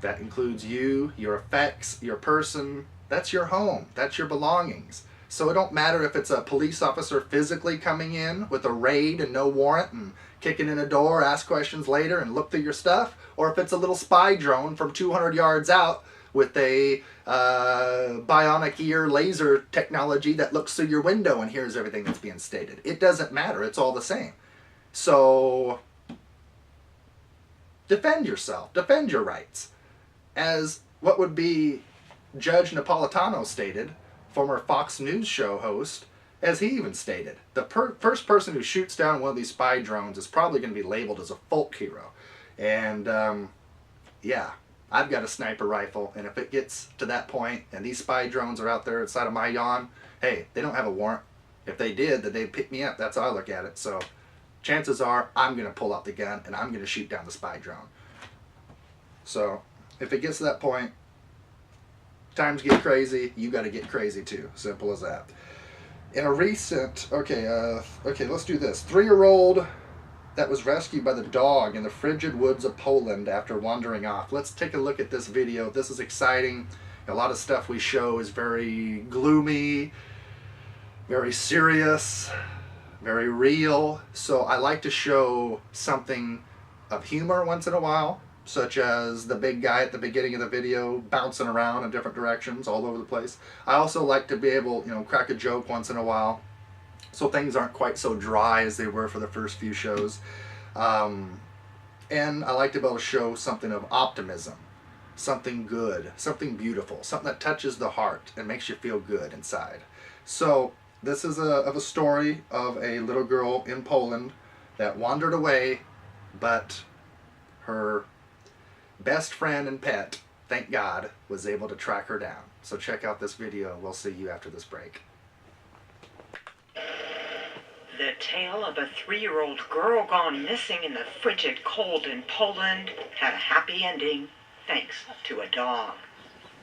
That includes you, your effects, your person. That's your home. That's your belongings. So it don't matter if it's a police officer physically coming in with a raid and no warrant and kicking in a door, ask questions later and look through your stuff, or if it's a little spy drone from 200 yards out with a bionic ear laser technology that looks through your window and hears everything that's being stated. It doesn't matter. It's all the same. So defend yourself. Defend your rights. As what would be Judge Napolitano stated, former Fox News show host, as he even stated, the first person who shoots down one of these spy drones is probably going to be labeled as a folk hero. And yeah, I've got a sniper rifle, and if it gets to that point and these spy drones are out there inside of my yawn, hey, they don't have a warrant. If they did, then they'd pick me up. That's how I look at it. So chances are I'm going to pull out the gun and I'm going to shoot down the spy drone. So if it gets to that point, times get crazy, you got to get crazy too. Simple as that. In a recent, okay, let's do this. 3-year-old that was rescued by the dog in the frigid woods of Poland after wandering off. Let's take a look at this video. This is exciting. A lot of stuff we show is very gloomy, very serious, very real. So I like to show something of humor once in a while, such as the big guy at the beginning of the video bouncing around in different directions all over the place. I also like to be able, crack a joke once in a while, so things aren't quite so dry as they were for the first few shows. And I like to be able to show something of optimism, something good, something beautiful, something that touches the heart and makes you feel good inside. So this is a story of a little girl in Poland that wandered away, but her best friend and pet, thank God, was able to track her down. So check out this video. We'll see you after this break. The tale of a 3-year-old girl gone missing in the frigid cold in Poland had a happy ending thanks to a dog.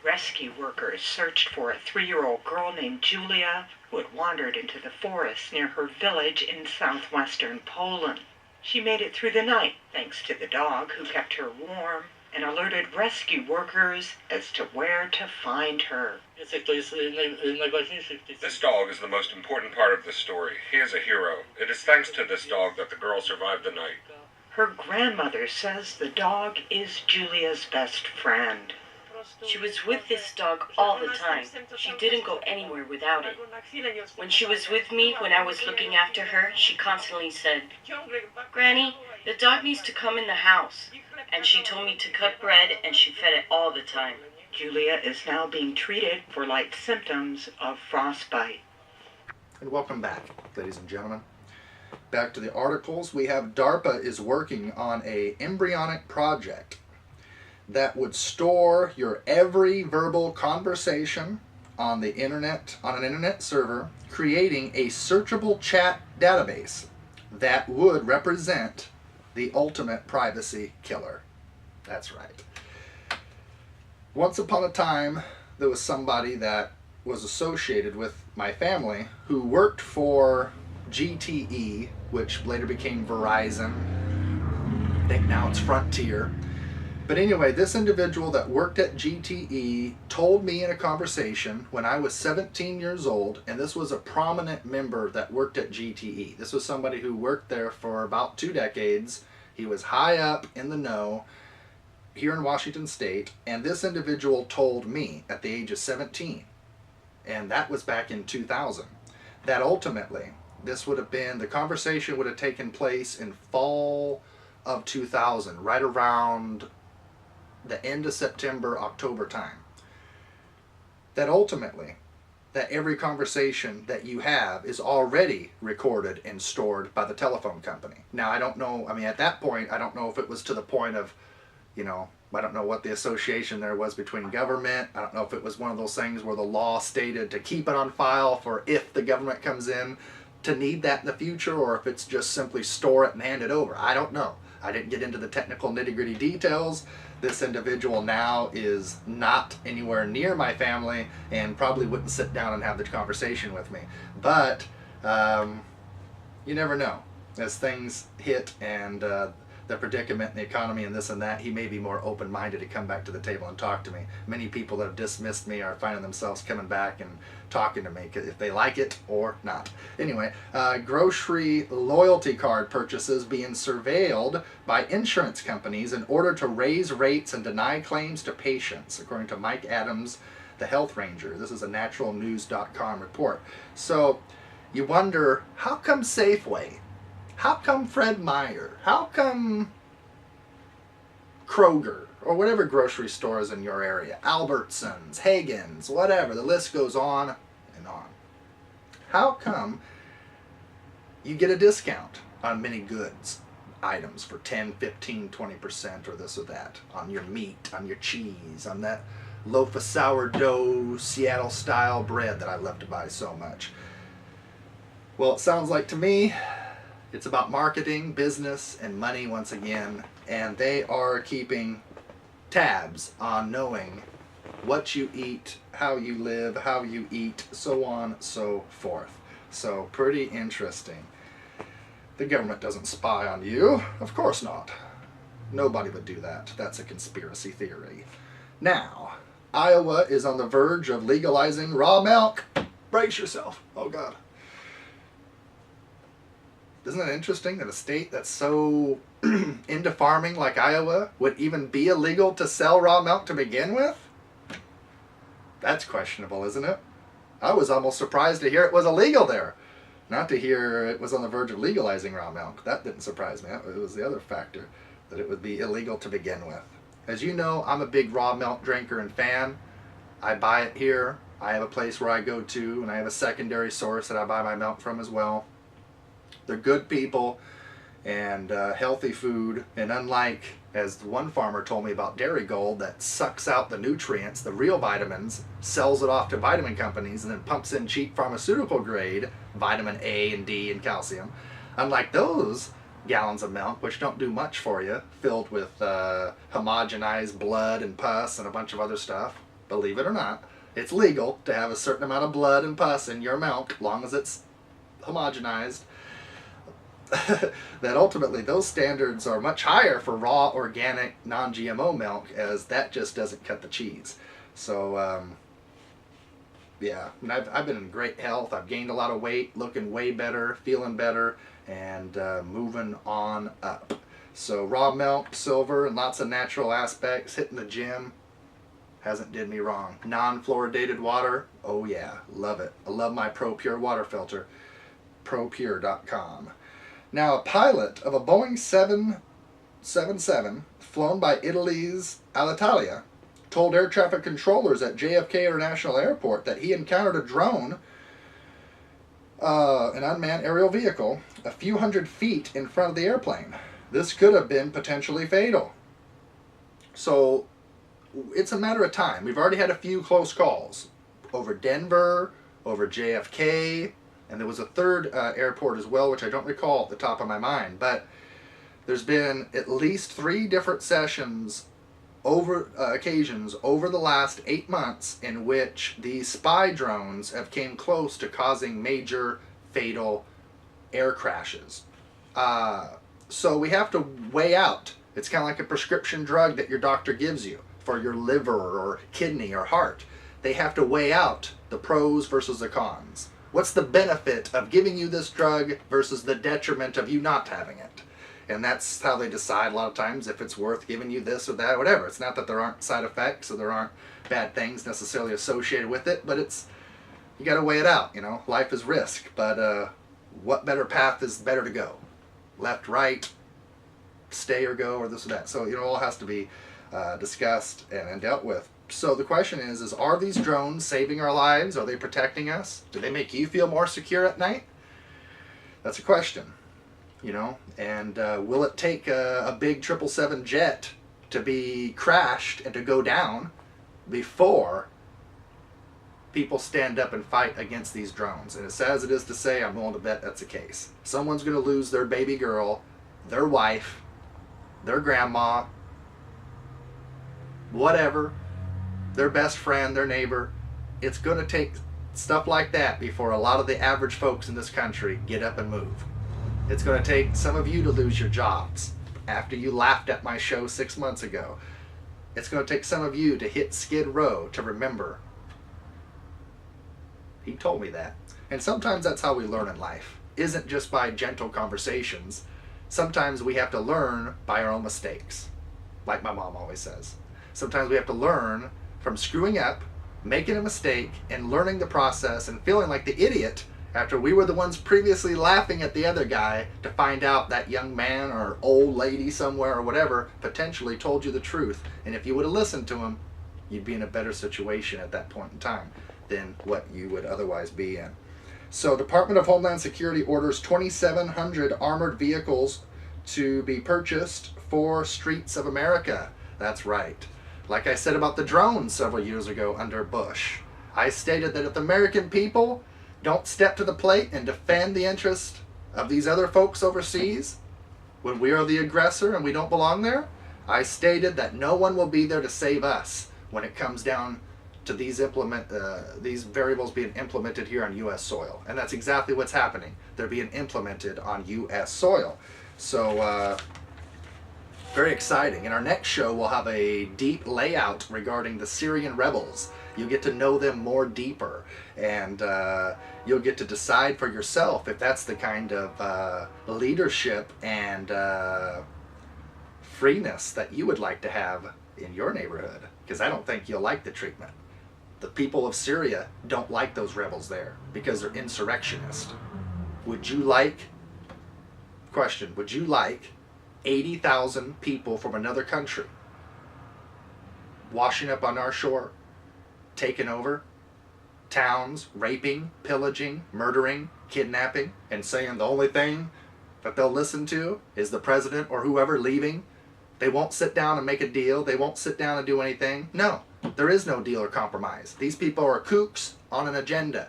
Rescue workers searched for a 3-year-old girl named Julia who had wandered into the forest near her village in southwestern Poland. She made it through the night thanks to the dog who kept her warm and alerted rescue workers as to where to find her. This dog is the most important part of the story. He is a hero. It is thanks to this dog that the girl survived the night. Her grandmother says the dog is Julia's best friend. She was with this dog all the time. She didn't go anywhere without it. When she was with me, when I was looking after her, she constantly said, "Granny, the dog needs to come in the house." And she told me to cut bread, and she fed it all the time. Julia is now being treated for light symptoms of frostbite. And welcome back, ladies and gentlemen. Back to the articles. We have DARPA is working on a embryonic project that would store your every verbal conversation on the internet, on an internet server, creating a searchable chat database that would represent the ultimate privacy killer. That's right. Once upon a time, there was somebody that was associated with my family who worked for GTE, which later became Verizon. I think now it's Frontier. But anyway, this individual that worked at GTE told me in a conversation when I was 17 years old, and this was a prominent member that worked at GTE. This was somebody who worked there for about 2 decades. He was high up in the know here in Washington State, and this individual told me at the age of 17, and that was back in 2000, that ultimately this would have been, the conversation would have taken place in fall of 2000, right around the end of September, October time. That ultimately, that every conversation that you have is already recorded and stored by the telephone company. Now, I don't know, I mean, at that point, I don't know if it was to the point of, I don't know what the association there was between government. I don't know if it was one of those things where the law stated to keep it on file for if the government comes in to need that in the future, or if it's just simply store it and hand it over. I don't know. I didn't get into the technical nitty-gritty details. This individual now is not anywhere near my family and probably wouldn't sit down and have the conversation with me. But you never know. As things hit and the predicament and the economy and this and that, he may be more open-minded to come back to the table and talk to me. Many people that have dismissed me are finding themselves coming back and talking to me if they like it or not. Anyway, grocery loyalty card purchases being surveilled by insurance companies in order to raise rates and deny claims to patients, according to Mike Adams, the health ranger. This is a naturalnews.com report. So you wonder, how come Safeway? How come Fred Meyer? How come Kroger? Or whatever grocery store is in your area. Albertsons, Hagen's, whatever. The list goes on and on. how come you get a discount on many goods items for 10, 15, 20% or this or that, on your meat, on your cheese, on that loaf of sourdough Seattle style bread that I love to buy so much? Well, it sounds like to me it's about marketing, business, and money once again, and they are keeping tabs on knowing what you eat, how you live, how you eat, so on, so forth. So pretty interesting. The government doesn't spy on you. Of course not. Nobody would do that. That's a conspiracy theory. Now, Iowa is on the verge of legalizing raw milk. Brace yourself. Oh, God. Isn't it interesting that a state that's so into farming like Iowa would even be illegal to sell raw milk to begin with? That's questionable, isn't it? I was almost surprised to hear it was illegal there. Not to hear it was on the verge of legalizing raw milk. That didn't surprise me. It was the other factor, that it would be illegal to begin with. As you know, I'm a big raw milk drinker and fan. I buy it here. I have a place where I go to, and I have a secondary source that I buy my milk from as well. They're good people and healthy food, and unlike, as one farmer told me about Dairy Gold, that sucks out the nutrients, the real vitamins, sells it off to vitamin companies, and then pumps in cheap pharmaceutical grade vitamin A and D and calcium. Unlike those gallons of milk, which don't do much for you, filled with homogenized blood and pus and a bunch of other stuff, believe it or not, it's legal to have a certain amount of blood and pus in your milk, long as it's homogenized. That ultimately those standards are much higher for raw, organic, non-GMO milk, as that just doesn't cut the cheese. So, yeah, and I've been in great health. I've gained a lot of weight, looking way better, feeling better, and moving on up. So raw milk, silver, and lots of natural aspects, hitting the gym, hasn't did me wrong. Non-fluoridated water, oh yeah, love it. I love my ProPure water filter, ProPure.com. Now, a pilot of a Boeing 777 flown by Italy's Alitalia told air traffic controllers at JFK International Airport that he encountered a drone, an unmanned aerial vehicle, a few hundred feet in front of the airplane. This could have been potentially fatal. So, it's a matter of time. We've already had a few close calls over Denver, over JFK, and there was a third airport as well, which I don't recall at the top of my mind. But there's been at least 3 different sessions, occasions over the last 8 months in which these spy drones have came close to causing major fatal air crashes. So we have to weigh out. It's kind of like a prescription drug that your doctor gives you for your liver or kidney or heart. They have to weigh out the pros versus the cons. What's the benefit of giving you this drug versus the detriment of you not having it? And that's how they decide a lot of times if it's worth giving you this or that, or whatever. It's not that there aren't side effects or there aren't bad things necessarily associated with it, but it's, you got to weigh it out, you know. Life is risk, but what better path is better to go? Left, right, stay or go, or this or that. So, you know, it all has to be discussed and dealt with. So the question is are these drones saving our lives? Are they protecting us? Do they make you feel more secure at night? That's a question, you know. And will it take a big 777 jet to be crashed and to go down before people stand up and fight against these drones? And as sad as it is to say, I'm willing to bet that's the case. Someone's going to lose their baby girl, their wife, their grandma, whatever, their best friend, their neighbor. It's going to take stuff like that before a lot of the average folks in this country get up and move. It's going to take some of you to lose your jobs after you laughed at my show 6 months ago. It's going to take some of you to hit Skid Row to remember. He told me that. And sometimes that's how we learn in life. Isn't just by gentle conversations. Sometimes we have to learn by our own mistakes. Like my mom always says. Sometimes we have to learn from screwing up, making a mistake, and learning the process and feeling like the idiot after we were the ones previously laughing at the other guy to find out that young man or old lady somewhere or whatever potentially told you the truth. And if you would have listened to him, you'd be in a better situation at that point in time than what you would otherwise be in. So Department of Homeland Security orders 2,700 armored vehicles to be purchased for streets of America. That's right. Like I said about the drones several years ago under Bush, I stated that if the American people don't step to the plate and defend the interest of these other folks overseas, when we are the aggressor and we don't belong there, I stated that no one will be there to save us when it comes down to these variables being implemented here on U.S. soil. And that's exactly what's happening. They're being implemented on U.S. soil. So, very exciting. In our next show, we'll have a deep layout regarding the Syrian rebels. You'll get to know them more deeper, and you'll get to decide for yourself if that's the kind of leadership and freeness that you would like to have in your neighborhood, because I don't think you'll like the treatment. The people of Syria don't like those rebels there because they're insurrectionists. Would you like 80,000 people from another country washing up on our shore, taking over towns, raping, pillaging, murdering, kidnapping, and saying the only thing that they'll listen to is the president or whoever leaving? They won't sit down and make a deal. They won't sit down and do anything. No, there is no deal or compromise. These people are kooks on an agenda,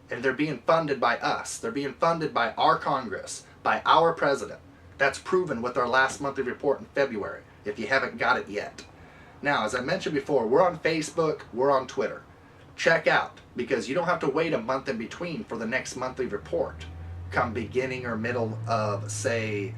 and they're being funded by us. They're being funded by our Congress, by our president. That's proven with our last monthly report in February, if you haven't got it yet. Now, as I mentioned before, we're on Facebook, we're on Twitter. Check out, because you don't have to wait a month in between for the next monthly report. Come beginning or middle of, say,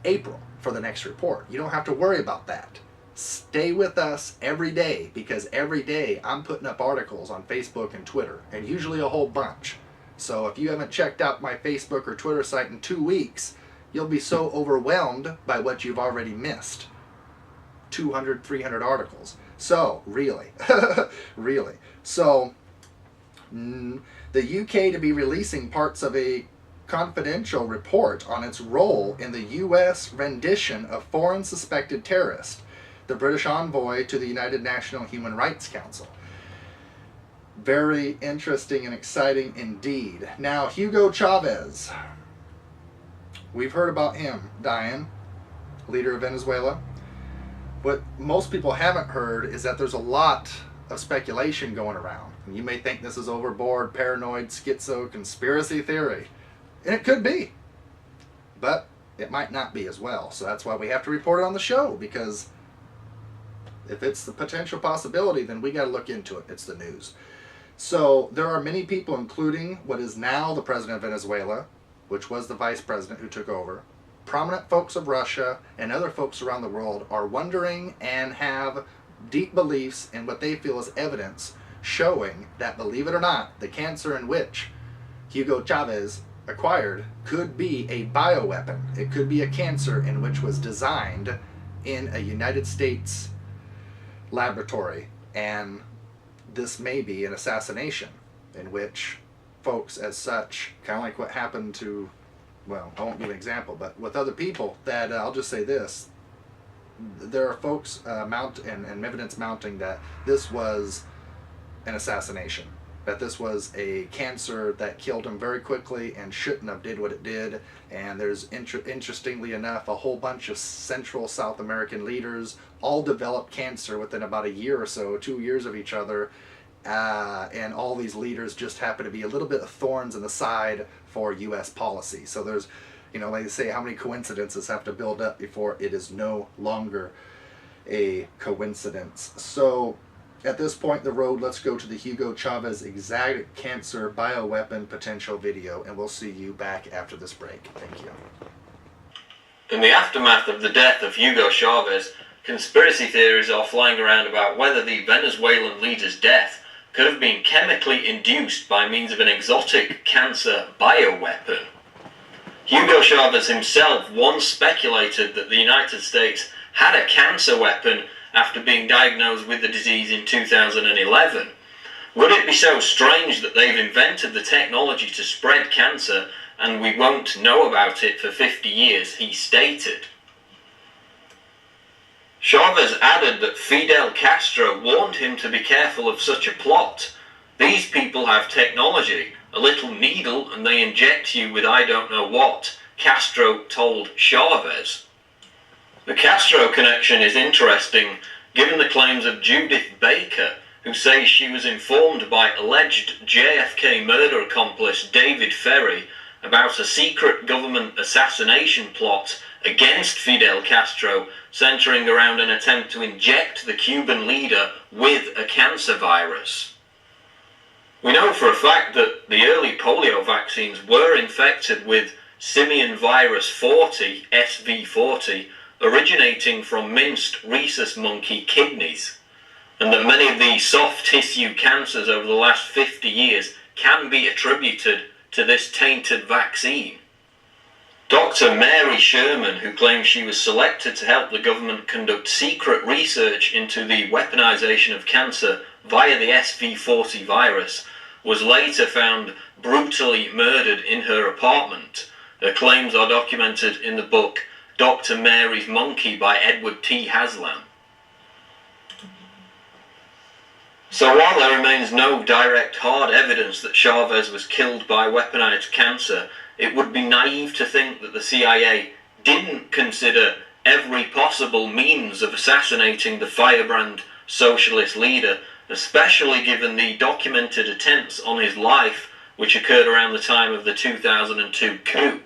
April for the next report. You don't have to worry about that. Stay with us every day, because every day I'm putting up articles on Facebook and Twitter, and usually a whole bunch. So if you haven't checked out my Facebook or Twitter site in 2 weeks, you'll be so overwhelmed by what you've already missed. 200, 300 articles. So, really, really. So, the UK to be releasing parts of a confidential report on its role in the US rendition of foreign suspected terrorists, the British envoy to the United Nations Human Rights Council. Very interesting and exciting indeed. Now, Hugo Chavez. We've heard about him dying, leader of Venezuela. What most people haven't heard is that there's a lot of speculation going around. And you may think this is overboard, paranoid, schizo, conspiracy theory. And it could be. But it might not be as well. So that's why we have to report it on the show, because if it's the potential possibility, then we got to look into it. It's the news. So there are many people, including what is now the president of Venezuela, which was the vice president who took over, prominent folks of Russia, and other folks around the world are wondering and have deep beliefs in what they feel is evidence showing that, believe it or not, the cancer in which Hugo Chavez acquired could be a bioweapon. It could be a cancer in which was designed in a United States laboratory, and this may be an assassination in which folks as such, kind of like what happened to, well, I won't give an example, but with other people, that I'll just say this: there are folks and evidence mounting that this was an assassination, that this was a cancer that killed him very quickly and shouldn't have did what it did. And there's, interestingly enough, a whole bunch of Central South American leaders all developed cancer within about a year or so, 2 years of each other. And all these leaders just happen to be a little bit of thorns in the side for U.S. policy. So there's, like they say, how many coincidences have to build up before it is no longer a coincidence. So at this point in the road, let's go to the Hugo Chavez exact cancer bioweapon potential video, and we'll see you back after this break. Thank you. In the aftermath of the death of Hugo Chavez, conspiracy theories are flying around about whether the Venezuelan leader's death could have been chemically induced by means of an exotic cancer bioweapon. Hugo Chavez himself once speculated that the United States had a cancer weapon after being diagnosed with the disease in 2011. Would it be so strange that they've invented the technology to spread cancer and we won't know about it for 50 years, he stated. Chavez added that Fidel Castro warned him to be careful of such a plot. These people have technology, a little needle and they inject you with I don't know what, Castro told Chavez. The Castro connection is interesting given the claims of Judith Baker, who says she was informed by alleged JFK murder accomplice David Ferry about a secret government assassination plot against Fidel Castro centering around an attempt to inject the Cuban leader with a cancer virus. We know for a fact that the early polio vaccines were infected with simian virus 40, SV40, originating from minced rhesus monkey kidneys, and that many of the soft tissue cancers over the last 50 years can be attributed to this tainted vaccine. Dr. Mary Sherman, who claims she was selected to help the government conduct secret research into the weaponization of cancer via the SV40 virus, was later found brutally murdered in her apartment. Her claims are documented in the book Dr. Mary's Monkey by Edward T. Haslam. So while there remains no direct hard evidence that Chavez was killed by weaponized cancer, it would be naive to think that the CIA didn't consider every possible means of assassinating the firebrand socialist leader, especially given the documented attempts on his life which occurred around the time of the 2002 coup.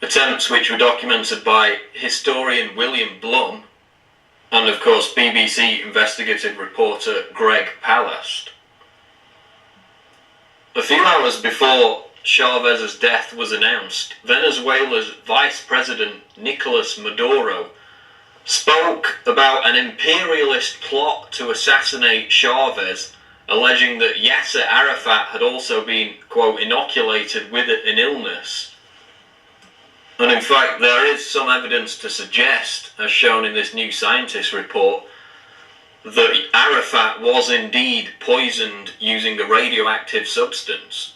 Attempts which were documented by historian William Blum and of course BBC investigative reporter Greg Palast. A few hours before Chavez's death was announced, Venezuela's Vice President Nicolas Maduro spoke about an imperialist plot to assassinate Chavez, alleging that Yasser Arafat had also been, quote, inoculated with an illness. And in fact, there is some evidence to suggest, as shown in this New Scientist report, that Arafat was indeed poisoned using a radioactive substance.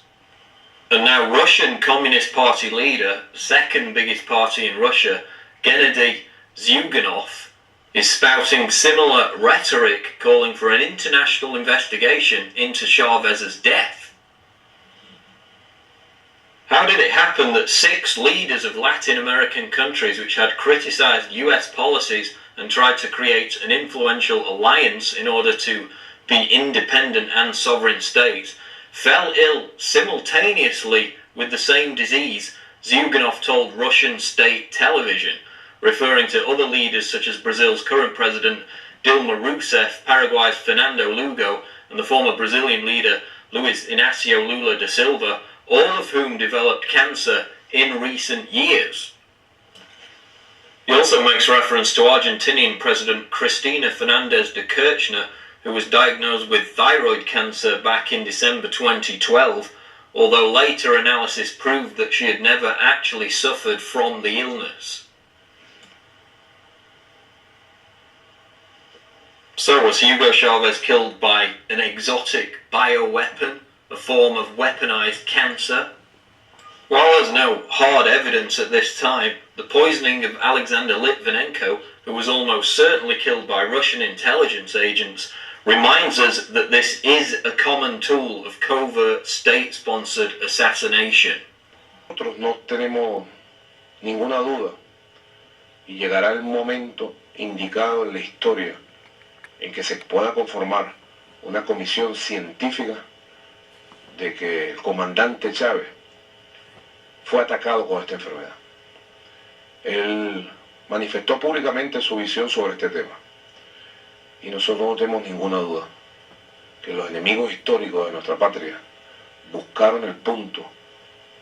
And now Russian Communist Party leader, second biggest party in Russia, Gennady Zyuganov, is spouting similar rhetoric calling for an international investigation into Chavez's death. How did it happen that 6 leaders of Latin American countries which had criticized US policies and tried to create an influential alliance in order to be independent and sovereign states fell ill simultaneously with the same disease, Zyuganov told Russian state television, referring to other leaders such as Brazil's current president Dilma Rousseff, Paraguay's Fernando Lugo, and the former Brazilian leader Luiz Inácio Lula da Silva, all of whom developed cancer in recent years. He also makes reference to Argentinian President Cristina Fernández de Kirchner, who was diagnosed with thyroid cancer back in December 2012, although later analysis proved that she had never actually suffered from the illness. So was Hugo Chavez killed by an exotic bioweapon, a form of weaponized cancer? While there's no hard evidence at this time, the poisoning of Alexander Litvinenko, who was almost certainly killed by Russian intelligence agents, reminds us that this is a common tool of covert state-sponsored assassination. Nosotros no tenemos ninguna duda y llegará el momento indicado en la historia en que se pueda conformar una comisión científica de que el comandante Chávez fue atacado con esta enfermedad. Él manifestó públicamente su visión sobre este tema y nosotros no tenemos ninguna duda que los enemigos históricos de nuestra patria buscaron el punto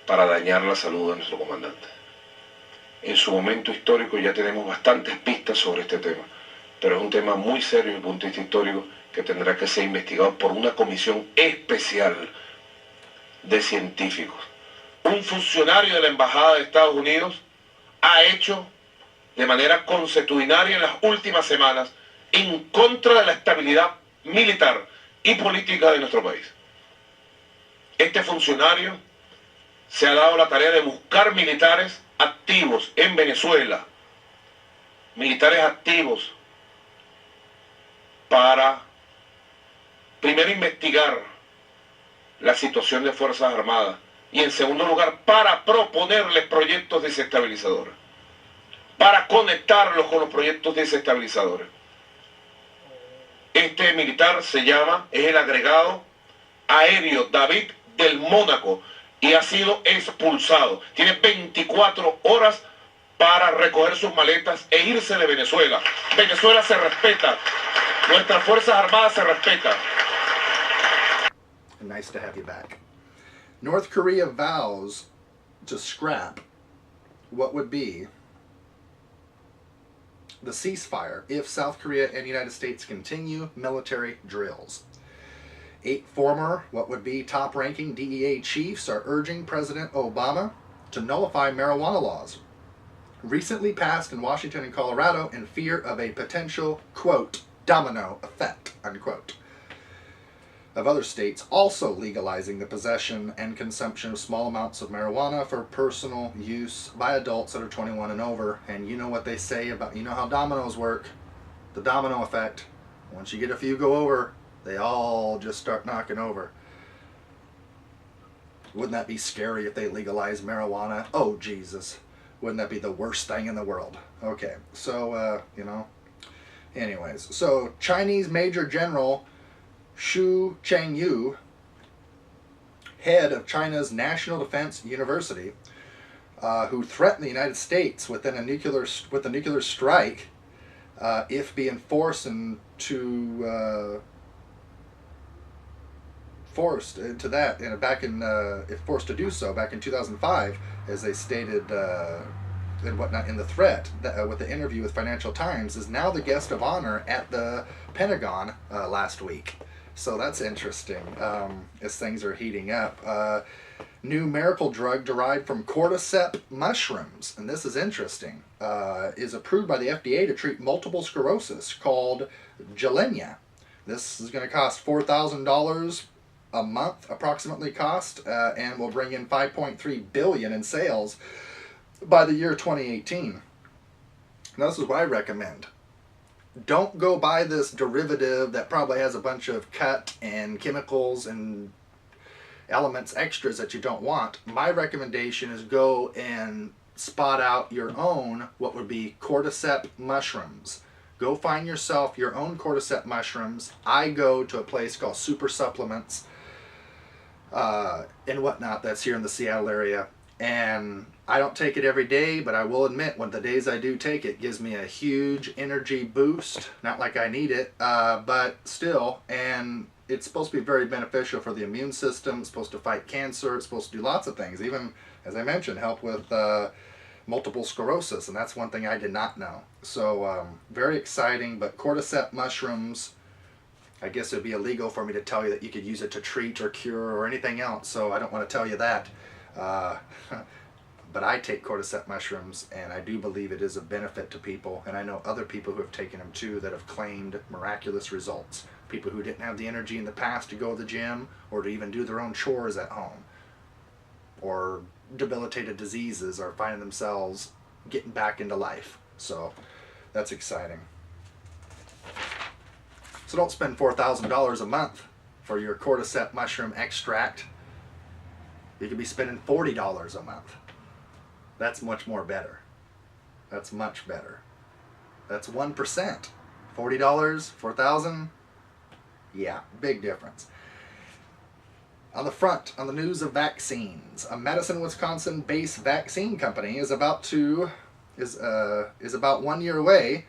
para dañar la salud de nuestro comandante. En su momento histórico ya tenemos bastantes pistas sobre este tema, pero es un tema muy serio desde el punto de vista histórico que tendrá que ser investigado por una comisión especial de científicos. Un funcionario de la Embajada de Estados Unidos ha hecho de manera consuetudinaria en las últimas semanas en contra de la estabilidad militar y política de nuestro país. Este funcionario se ha dado la tarea de buscar militares activos en Venezuela, militares activos para primero investigar la situación de Fuerzas Armadas. Y en segundo lugar, para proponerles proyectos desestabilizadores, para conectarlos con los proyectos desestabilizadores. Este militar es el agregado aéreo David del Mónaco y ha sido expulsado. Tiene 24 horas para recoger sus maletas e irse de Venezuela. Venezuela se respeta. Nuestras Fuerzas Armadas se respetan. Nice to have you back. North Korea vows to scrap what would be the ceasefire if South Korea and the United States continue military drills. 8 former, what would be top-ranking DEA chiefs are urging President Obama to nullify marijuana laws recently passed in Washington and Colorado in fear of a potential, quote, domino effect, unquote, of other states also legalizing the possession and consumption of small amounts of marijuana for personal use by adults that are 21 and over. And you know what they say about, you know how dominoes work, the domino effect. Once you get a few go over, they all just start knocking over. Wouldn't that be scary if they legalized marijuana? Oh, Jesus. Wouldn't that be the worst thing in the world? Okay, so, you know, anyways. So, Chinese Major General Xu Chengyu, head of China's National Defense University, who threatened the United States with a nuclear strike if being forced into forced into that, and if forced to do so back in 2005, as they stated and whatnot in the threat with the interview with Financial Times, is now the guest of honor at the Pentagon last week. So that's interesting as things are heating up. New miracle drug derived from cordyceps mushrooms, and this is interesting, is approved by the FDA to treat multiple sclerosis called Gilenya. This is going to cost $4,000 a month, approximately cost, and will bring in $5.3 billion in sales by the year 2018. Now this is what I recommend. Don't go buy this derivative that probably has a bunch of cut and chemicals and elements extras that you don't want. My recommendation is go and spot out your own, what would be cordyceps mushrooms. Go find yourself your own cordyceps mushrooms. I go to a place called Super Supplements and whatnot that's here in the Seattle area, and I don't take it every day, but I will admit when the days I do take it gives me a huge energy boost. Not like I need it, but still, and it's supposed to be very beneficial for the immune system. It's supposed to fight cancer. It's supposed to do lots of things, even, as I mentioned, help with multiple sclerosis, and that's one thing I did not know. So very exciting. But cordyceps mushrooms, I guess it would be illegal for me to tell you that you could use it to treat or cure or anything else, so I don't want to tell you that. But I take cordyceps mushrooms, and I do believe it is a benefit to people, and I know other people who have taken them too that have claimed miraculous results. People who didn't have the energy in the past to go to the gym or to even do their own chores at home, or debilitated diseases, are finding themselves getting back into life. So that's exciting. So don't spend $4,000 a month for your cordyceps mushroom extract. You could be spending $40 a month. That's much more better. That's much better. That's 1%. $40, $4,000. Yeah, big difference. On the front, on the news of vaccines, a Madison, Wisconsin-based vaccine company is about 1 year away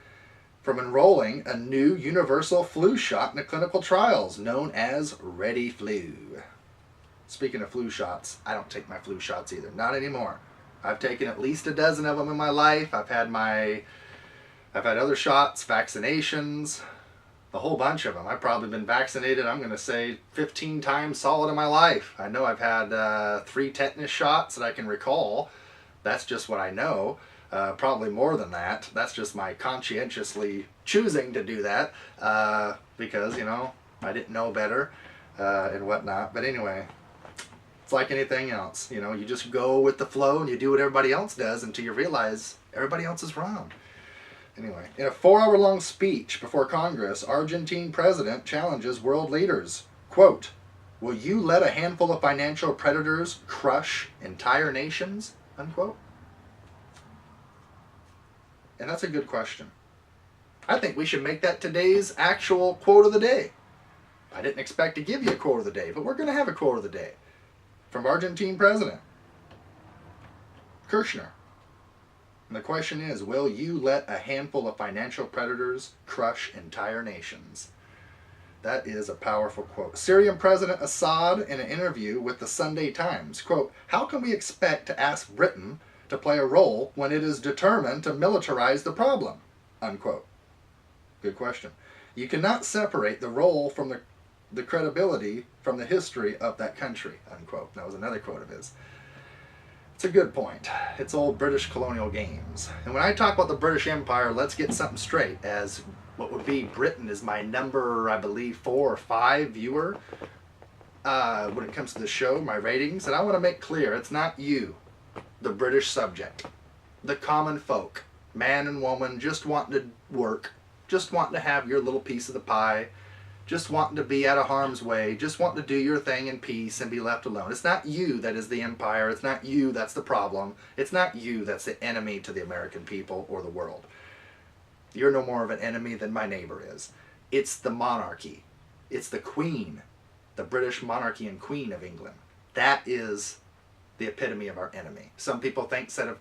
from enrolling a new universal flu shot in the clinical trials known as Ready Flu. Speaking of flu shots, I don't take my flu shots either. Not anymore. I've taken at least a dozen of them in my life. I've had other shots, vaccinations, a whole bunch of them. I've probably been vaccinated, I'm going to say 15 times solid in my life. I know I've had 3 tetanus shots that I can recall. That's just what I know. Probably more than that. That's just my conscientiously choosing to do that because, you know, I didn't know better and whatnot. But anyway, it's like anything else. You know, you just go with the flow and you do what everybody else does until you realize everybody else is wrong. Anyway, in a 4-hour-long speech before Congress, Argentine president challenges world leaders, quote, Will you let a handful of financial predators crush entire nations? Unquote. And that's a good question. I think we should make that today's actual quote of the day. I didn't expect to give you a quote of the day, but we're going to have a quote of the day from Argentine President Kirchner. And the question is, will you let a handful of financial predators crush entire nations? That is a powerful quote. Syrian President Assad, in an interview with the Sunday Times, quote, how can we expect to ask Britain to play a role when it is determined to militarize the problem? Unquote. Good question. You cannot separate the role from the credibility from the history of that country, unquote. That was another quote of his. It's a good point. It's old British colonial games. And when I talk about the British Empire, let's get something straight. As what would be Britain is my number, I believe, 4 or 5 viewer when it comes to the show, my ratings. And I want to make clear, it's not you, the British subject, the common folk, man and woman, just wanting to work, just wanting to have your little piece of the pie, just wanting to be out of harm's way, just wanting to do your thing in peace and be left alone. It's not you that is the empire. It's not you that's the problem. It's not you that's the enemy to the American people or the world. You're no more of an enemy than my neighbor is. It's the monarchy. It's the Queen, the British monarchy and Queen of England. That is the epitome of our enemy. Some people think that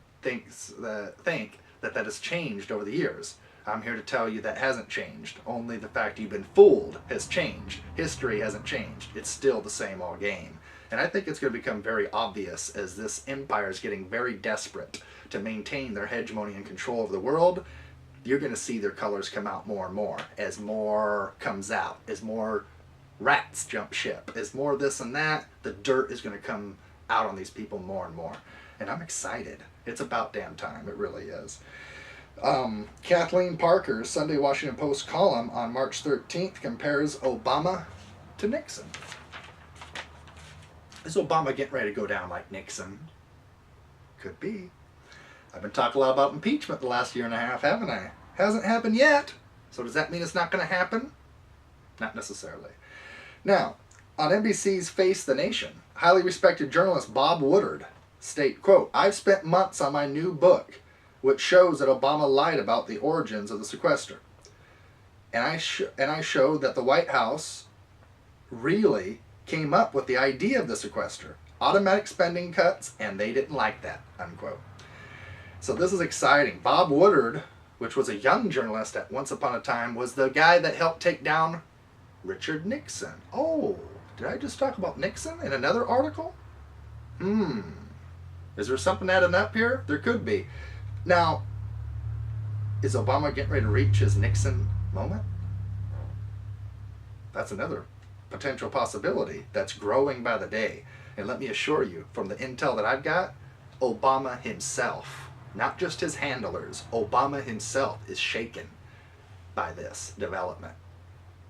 has changed over the years. I'm here to tell you that hasn't changed. Only the fact you've been fooled has changed. History hasn't changed. It's still the same old game. And I think it's going to become very obvious as this empire is getting very desperate to maintain their hegemony and control over the world. You're going to see their colors come out more and more as more comes out, as more rats jump ship, as more this and that. The dirt is going to come out on these people more and more. And I'm excited. It's about damn time. It really is. Kathleen Parker's Sunday Washington Post column on March 13th compares Obama to Nixon. Is Obama getting ready to go down like Nixon? Could be. I've been talking a lot about impeachment the last year and a half, haven't I? Hasn't happened yet. So does that mean it's not going to happen? Not necessarily. Now, on NBC's Face the Nation, highly respected journalist Bob Woodard state, quote, I've spent months on my new book, which shows that Obama lied about the origins of the sequester. And I showed that the White House really came up with the idea of the sequester. Automatic spending cuts, and they didn't like that, unquote. So this is exciting. Bob Woodard, which was a young journalist at once upon a time, was the guy that helped take down Richard Nixon. Oh, did I just talk about Nixon in another article? Is there something adding up here? There could be. Now, is Obama getting ready to reach his Nixon moment? That's another potential possibility that's growing by the day. And let me assure you, from the intel that I've got, Obama himself, not just his handlers, Obama himself is shaken by this development.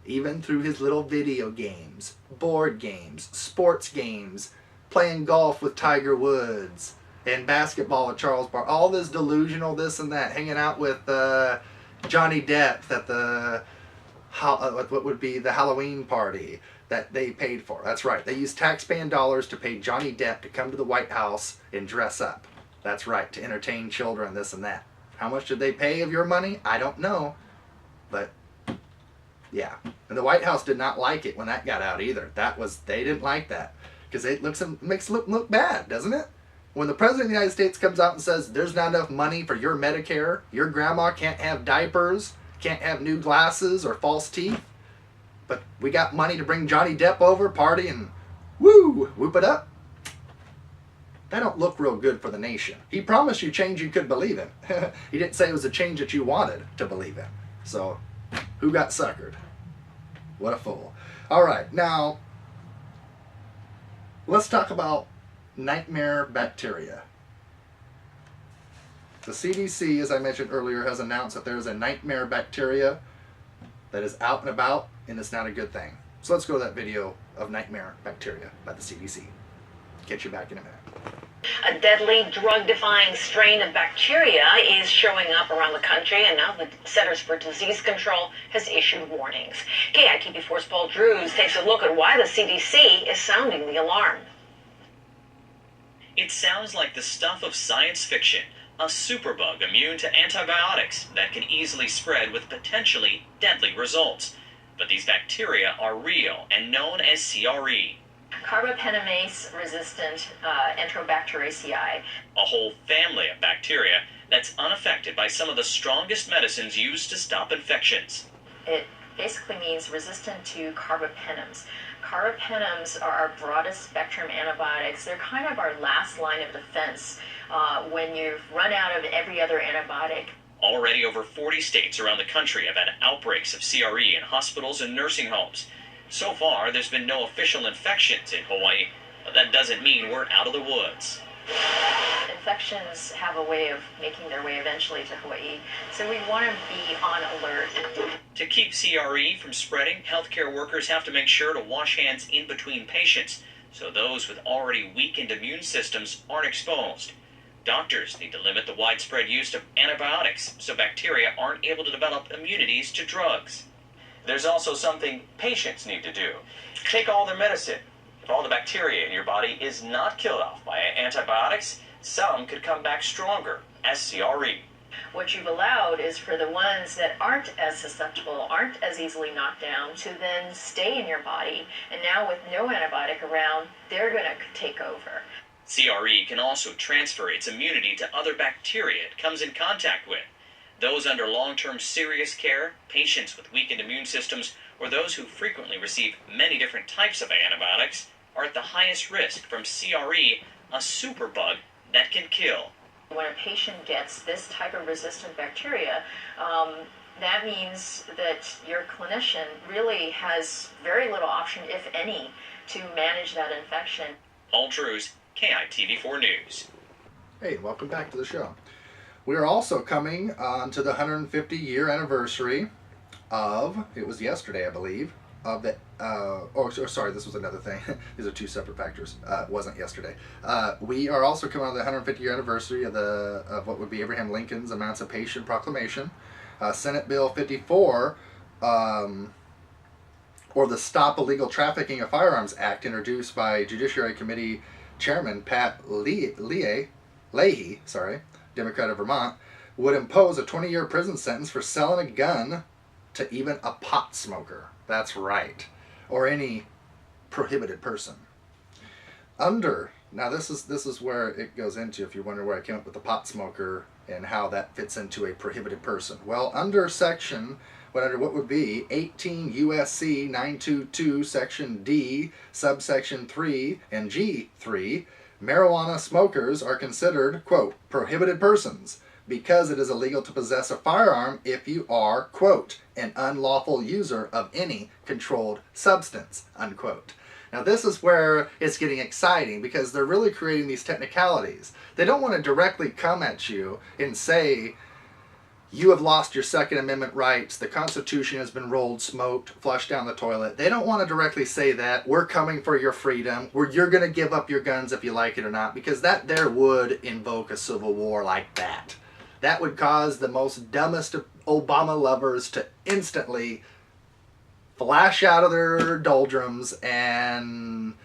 Even through his little video games, board games, sports games, playing golf with Tiger Woods, and basketball with Charles Barkley, all this delusional this and that, hanging out with Johnny Depp at the, what would be the Halloween party that they paid for. That's right, they used taxpaying dollars to pay Johnny Depp to come to the White House and dress up. That's right, to entertain children, this and that. How much did they pay of your money? I don't know, but yeah. And the White House did not like it when that got out either. They didn't like that because it makes it look bad, doesn't it? When the President of the United States comes out and says there's not enough money for your Medicare, your grandma can't have diapers, can't have new glasses or false teeth, but we got money to bring Johnny Depp over, party, and woo, whoop it up. That don't look real good for the nation. He promised you change you could believe in. He didn't say it was a change that you wanted to believe in. So, who got suckered? What a fool. All right, now, let's talk about nightmare bacteria. The CDC, as I mentioned earlier, has announced that there is a nightmare bacteria that is out and about, and it's not a good thing. So let's go to that video of nightmare bacteria by the CDC. Catch you back in a minute. A deadly drug-defying strain of bacteria is showing up around the country, and now the Centers for Disease Control has issued warnings. KITV4's Paul Drews takes a look at why the CDC is sounding the alarm. It sounds like the stuff of science fiction, a superbug immune to antibiotics that can easily spread with potentially deadly results. But these bacteria are real and known as CRE. Carbapenemase-resistant Enterobacteriaceae. A whole family of bacteria that's unaffected by some of the strongest medicines used to stop infections. It basically means resistant to carbapenems. Carbapenems are our broadest spectrum antibiotics. They're kind of our last line of defense when you've run out of every other antibiotic. Already over 40 states around the country have had outbreaks of CRE in hospitals and nursing homes. So far, there's been no official infections in Hawaii, but that doesn't mean we're out of the woods. Infections have a way of making their way eventually to Hawaii, so we want to be on alert. To keep CRE from spreading, healthcare workers have to make sure to wash hands in between patients, so those with already weakened immune systems aren't exposed. Doctors need to limit the widespread use of antibiotics, so bacteria aren't able to develop immunities to drugs. There's also something patients need to do. Take all their medicine. If all the bacteria in your body is not killed off by antibiotics, some could come back stronger as CRE. What you've allowed is for the ones that aren't as susceptible, aren't as easily knocked down, to then stay in your body, and now with no antibiotic around, they're going to take over. CRE can also transfer its immunity to other bacteria it comes in contact with. Those under long-term serious care, patients with weakened immune systems, or those who frequently receive many different types of antibiotics are at the highest risk from CRE, a superbug that can kill. When a patient gets this type of resistant bacteria, that means that your clinician really has very little option, if any, to manage that infection. Paul Drews, KITV4 News. Hey, welcome back to the show. We are also coming on to the 150-year anniversary of, it was yesterday, I believe, of the, sorry, this was another thing. These are two separate factors. It wasn't yesterday. We are also coming on the 150-year anniversary of what would be Abraham Lincoln's Emancipation Proclamation. Senate Bill 54, or the Stop Illegal Trafficking of Firearms Act, introduced by Judiciary Committee Chairman Pat Leahy, Democrat of Vermont, would impose a 20-year prison sentence for selling a gun to even a pot smoker. That's right. Or any prohibited person. Now this is where it goes into, if you wonder where I came up with the pot smoker and how that fits into a prohibited person. Well, under what would be 18 U.S.C. 922 Section D, subsection 3 and G3, marijuana smokers are considered, quote, prohibited persons because it is illegal to possess a firearm if you are, quote, an unlawful user of any controlled substance, unquote. Now this is where it's getting exciting because they're really creating these technicalities. They don't want to directly come at you and say, you have lost your Second Amendment rights, the Constitution has been rolled, smoked, flushed down the toilet. They don't want to directly say that, we're coming for your freedom, you're going to give up your guns if you like it or not, because that there would invoke a civil war like that. That would cause the most dumbest of Obama lovers to instantly flash out of their doldrums and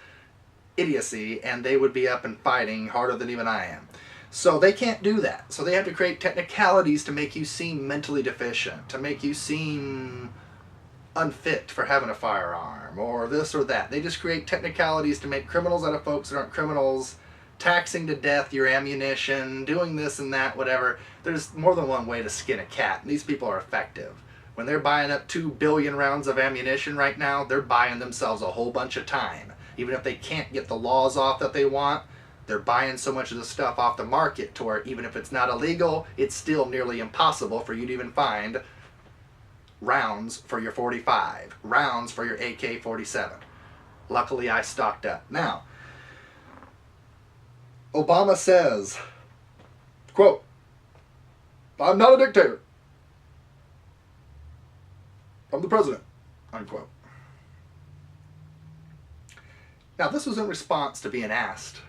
idiocy, and they would be up and fighting harder than even I am. So they can't do that. So they have to create technicalities to make you seem mentally deficient, to make you seem unfit for having a firearm, or this or that. They just create technicalities to make criminals out of folks that aren't criminals, taxing to death your ammunition, doing this and that, whatever. There's more than one way to skin a cat, and these people are effective. When they're buying up 2 billion rounds of ammunition right now, they're buying themselves a whole bunch of time. Even if they can't get the laws off that they want, they're buying so much of the stuff off the market to where even if it's not illegal, it's still nearly impossible for you to even find rounds for your 45, rounds for your AK-47. Luckily, I stocked up. Now, Obama says, quote, I'm not a dictator. I'm the president, unquote. Now, this was in response to being asked,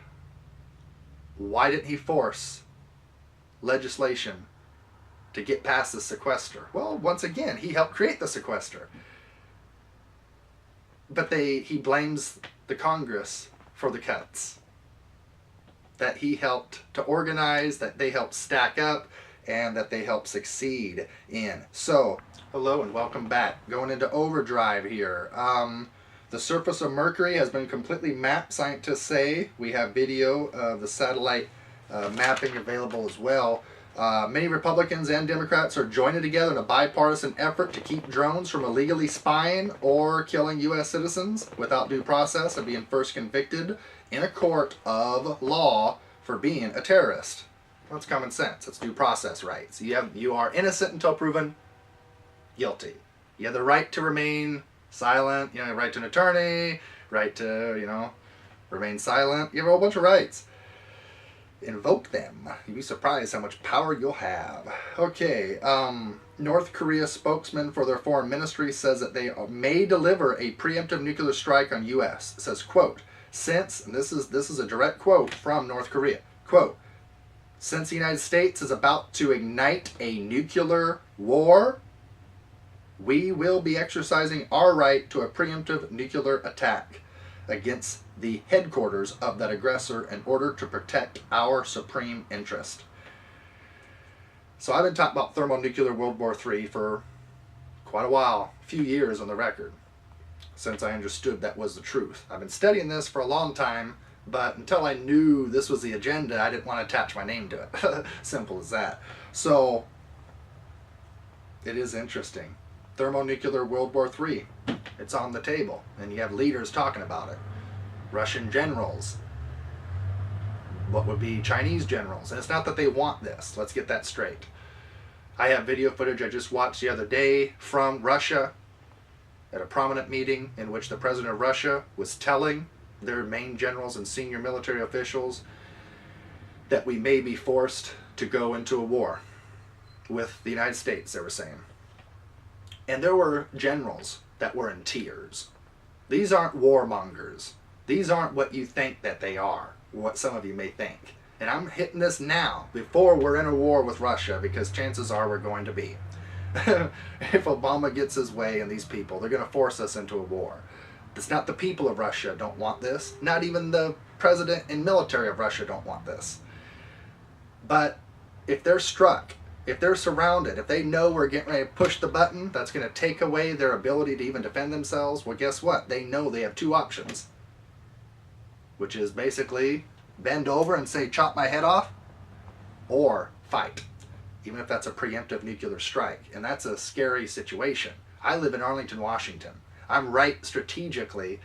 Why didn't he force legislation to get past the sequester? Well, once again, he helped create the sequester. But he blames the Congress for the cuts that he helped to organize, that they helped stack up, and that they helped succeed in. So, hello and welcome back. Going into overdrive here. The surface of Mercury has been completely mapped, scientists say. We have video of the satellite mapping available as well. Many Republicans and Democrats are joining together in a bipartisan effort to keep drones from illegally spying or killing U.S. citizens without due process and being first convicted in a court of law for being a terrorist. That's common sense. It's due process rights. You are innocent until proven guilty. You have the right to remain silent. You have the right to an attorney, right to, remain silent. You have a whole bunch of rights. Invoke them. You'd be surprised how much power you'll have. Okay, North Korea spokesman for their foreign ministry says that they may deliver a preemptive nuclear strike on U.S. It says, quote, since, and this is a direct quote from North Korea, quote, since the United States is about to ignite a nuclear war, we will be exercising our right to a preemptive nuclear attack against the headquarters of that aggressor in order to protect our supreme interest. So I've been talking about thermonuclear World War III for quite a while, a few years on the record, since I understood that was the truth. I've been studying this for a long time, but until I knew this was the agenda, I didn't want to attach my name to it. Simple as that. So it is interesting. Thermonuclear World War III. It's on the table, and you have leaders talking about it. Russian generals. What would be Chinese generals. And it's not that they want this. Let's get that straight. I have video footage I just watched the other day from Russia at a prominent meeting in which the president of Russia was telling their main generals and senior military officials that we may be forced to go into a war with the United States, they were saying. And there were generals that were in tears. These aren't warmongers. These aren't what you think that they are, what some of you may think. And I'm hitting this now, before we're in a war with Russia, because chances are we're going to be. If Obama gets his way and these people, they're going to force us into a war. It's not the people of Russia don't want this. Not even the president and military of Russia don't want this. But if they're struck, if they're surrounded, if they know we're getting ready to push the button, that's going to take away their ability to even defend themselves. Well, guess what? They know they have two options, which is basically bend over and say, chop my head off, or fight, even if that's a preemptive nuclear strike. And that's a scary situation. I live in Arlington, Washington. I'm right strategically.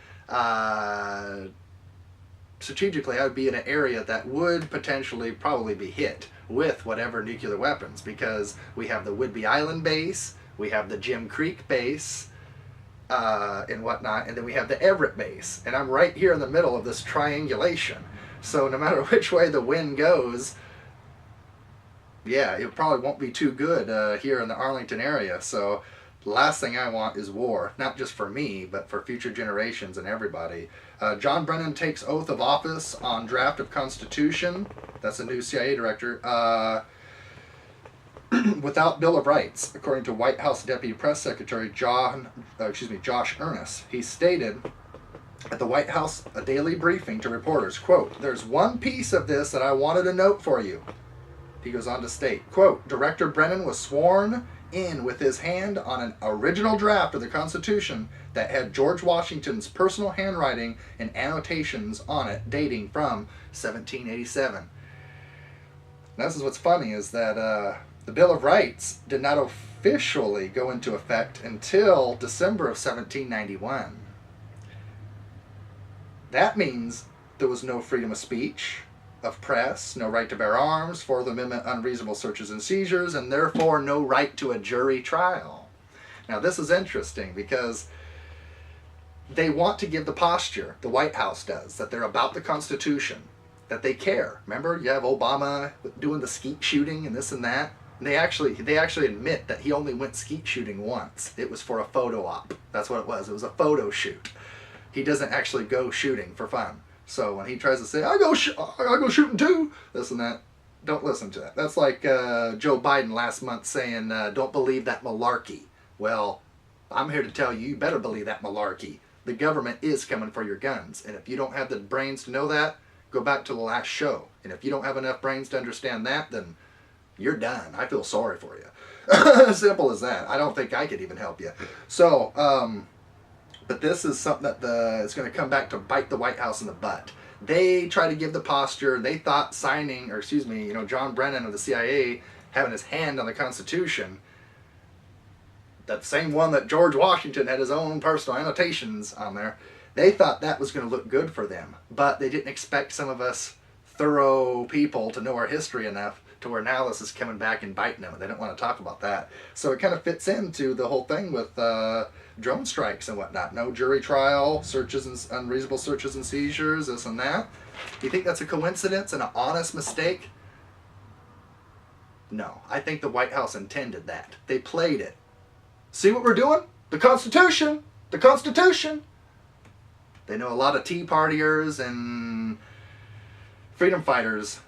Strategically, I would be in an area that would potentially probably be hit with whatever nuclear weapons, because we have the Whidbey Island base, we have the Jim Creek base, and whatnot, and then we have the Everett base. And I'm right here in the middle of this triangulation. So no matter which way the wind goes, yeah, it probably won't be too good here in the Arlington area. So the last thing I want is war, not just for me, but for future generations and everybody. John Brennan takes oath of office on draft of Constitution. That's the new CIA director. Without Bill of Rights, according to White House Deputy Press Secretary Josh Earnest. He stated at the White House a daily briefing to reporters, quote, "There's one piece of this that I wanted to note for you." He goes on to state, quote, "Director Brennan was sworn in with his hand on an original draft of the Constitution that had George Washington's personal handwriting and annotations on it dating from 1787. Now, this is what's funny, is that the Bill of Rights did not officially go into effect until December of 1791. That means there was no freedom of speech, of press, no right to bear arms, Fourth Amendment unreasonable searches and seizures, and therefore no right to a jury trial. Now this is interesting because they want to give the posture, the White House does, that they're about the Constitution, that they care. Remember, you have Obama doing the skeet shooting and this and that. And they actually admit that he only went skeet shooting once. It was for a photo op. That's what it was. It was a photo shoot. He doesn't actually go shooting for fun. So when he tries to say, I go shooting too, this and that, don't listen to that. That's like Joe Biden last month saying, don't believe that malarkey. Well, I'm here to tell you, you better believe that malarkey. The government is coming for your guns. And if you don't have the brains to know that, go back to the last show. And if you don't have enough brains to understand that, then you're done. I feel sorry for you. Simple as that. I don't think I could even help you. So, but this is something that it's going to come back to bite the White House in the butt. They try to give the posture. They thought signing, or excuse me, John Brennan of the CIA having his hand on the Constitution, that same one that George Washington had his own personal annotations on there, they thought that was going to look good for them. But they didn't expect some of us thorough people to know our history enough to where now this is coming back and biting them. They don't want to talk about that. So it kind of fits into the whole thing with drone strikes and whatnot. No jury trial, searches and unreasonable searches and seizures, this and that. Do you think that's a coincidence and an honest mistake? No. I think the White House intended that. They played it. See what we're doing? The Constitution! The Constitution! They know a lot of Tea Partiers and freedom fighters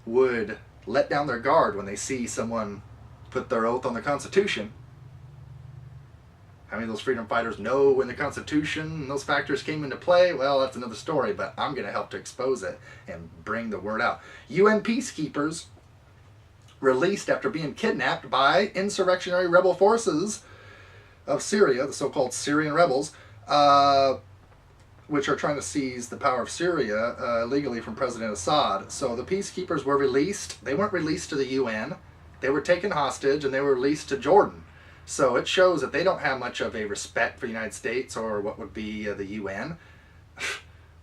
would let down their guard when they see someone put their oath on the Constitution. How many of those freedom fighters know when the Constitution and those factors came into play? Well, that's another story, but I'm going to help to expose it and bring the word out. UN peacekeepers released after being kidnapped by insurrectionary rebel forces of Syria, the so-called Syrian rebels, which are trying to seize the power of Syria illegally from President Assad. So the peacekeepers were released. They weren't released to the UN. They were taken hostage and they were released to Jordan. So it shows that they don't have much of a respect for the United States or what would be the UN.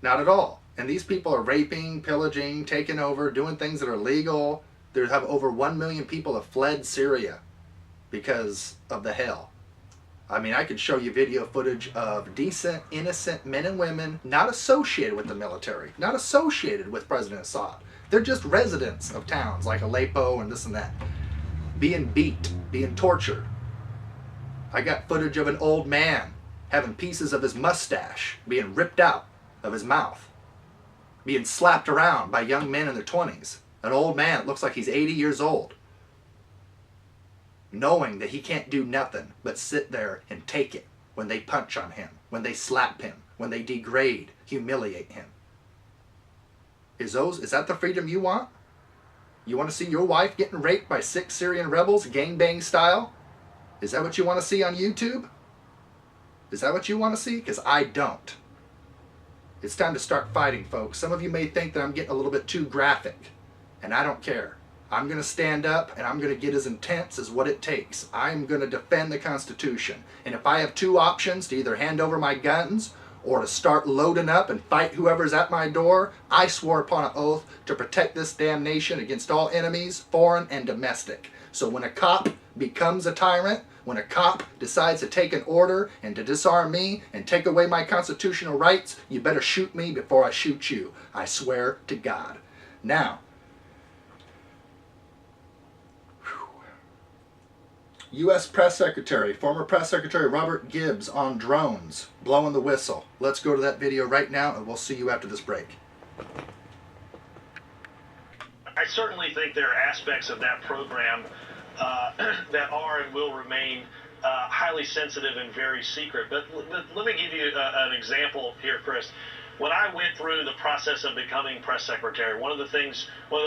Not at all. And these people are raping, pillaging, taking over, doing things that are illegal. There have over 1 million people have fled Syria because of the hell. I mean, I could show you video footage of decent, innocent men and women not associated with the military, not associated with President Assad. They're just residents of towns like Aleppo and this and that, being beat, being tortured. I got footage of an old man having pieces of his mustache being ripped out of his mouth, being slapped around by young men in their 20s. An old man that looks like he's 80 years old, knowing that he can't do nothing but sit there and take it when they punch on him, when they slap him, when they degrade, humiliate him. Is that the freedom you want? You want to see your wife getting raped by 6 Syrian rebels, gangbang style? Is that what you want to see on YouTube? Is that what you want to see? Because I don't. It's time to start fighting, folks. Some of you may think that I'm getting a little bit too graphic, and I don't care. I'm going to stand up and I'm going to get as intense as what it takes. I'm going to defend the Constitution. And if I have 2 options, to either hand over my guns or to start loading up and fight whoever's at my door, I swore upon an oath to protect this damn nation against all enemies, foreign and domestic. So when a cop becomes a tyrant, when a cop decides to take an order and to disarm me and take away my constitutional rights, you better shoot me before I shoot you. I swear to God. Now, U.S. Press Secretary, former Press Secretary Robert Gibbs on drones, blowing the whistle. Let's go to that video right now and we'll see you after this break. I certainly think there are aspects of that program that are and will remain highly sensitive and very secret. But let me give you an example here, Chris. When I went through the process of becoming press secretary, one of the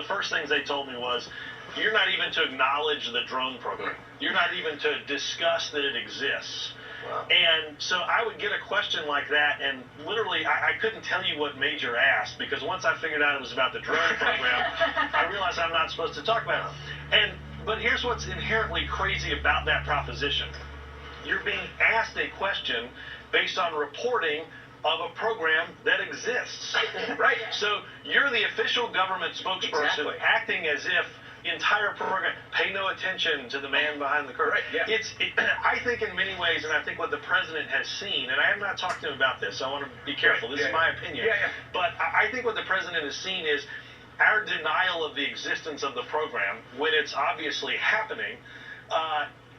first things they told me was, you're not even to acknowledge the drone program. You're not even to discuss that it exists. Wow. And so I would get a question like that, and literally I couldn't tell you what Major asked, because once I figured out it was about the drone program, I realized I'm not supposed to talk about it. But here's what's inherently crazy about that proposition. You're being asked a question based on reporting of a program that exists. Right. So you're the official government spokesperson, exactly, acting as if the entire program, pay no attention to the man behind the curtain. Right, yeah. I think in many ways, and I think what the president has seen, and I have not talked to him about this, so I want to be careful. This is my opinion. But I think what the president has seen is our denial of the existence of the program, when it's obviously happening,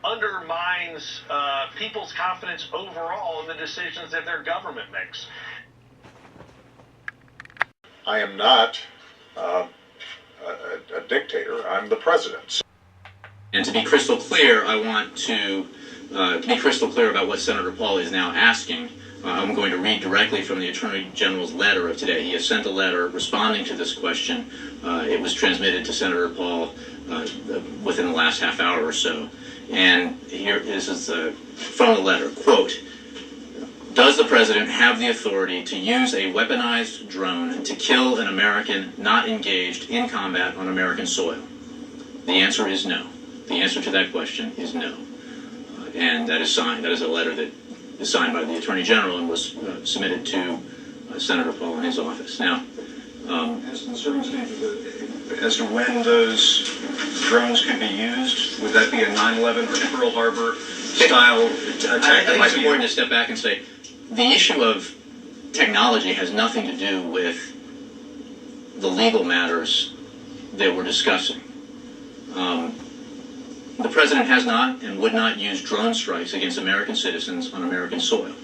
undermines people's confidence overall in the decisions that their government makes. I am not a dictator. I'm the president. And to be crystal clear, I want to be crystal clear about what Senator Paul is now asking. I'm going to read directly from the Attorney General's letter of today. He has sent a letter responding to this question. It was transmitted to Senator Paul within the last half hour or so. And here this is from the letter, quote, "Does the President have the authority to use a weaponized drone to kill an American not engaged in combat on American soil?" The answer is no. The answer to that question is no. And that is signed. That is a letter that is signed by the Attorney General and was submitted to Senator Paul in his office. Now, as to the circumstances, as to when those drones could be used, would that be a 9/11 or Pearl Harbor style attack? I think it's important to step back and say the issue of technology has nothing to do with the legal matters that we're discussing. The President has not and would not use drone strikes against American citizens on American soil.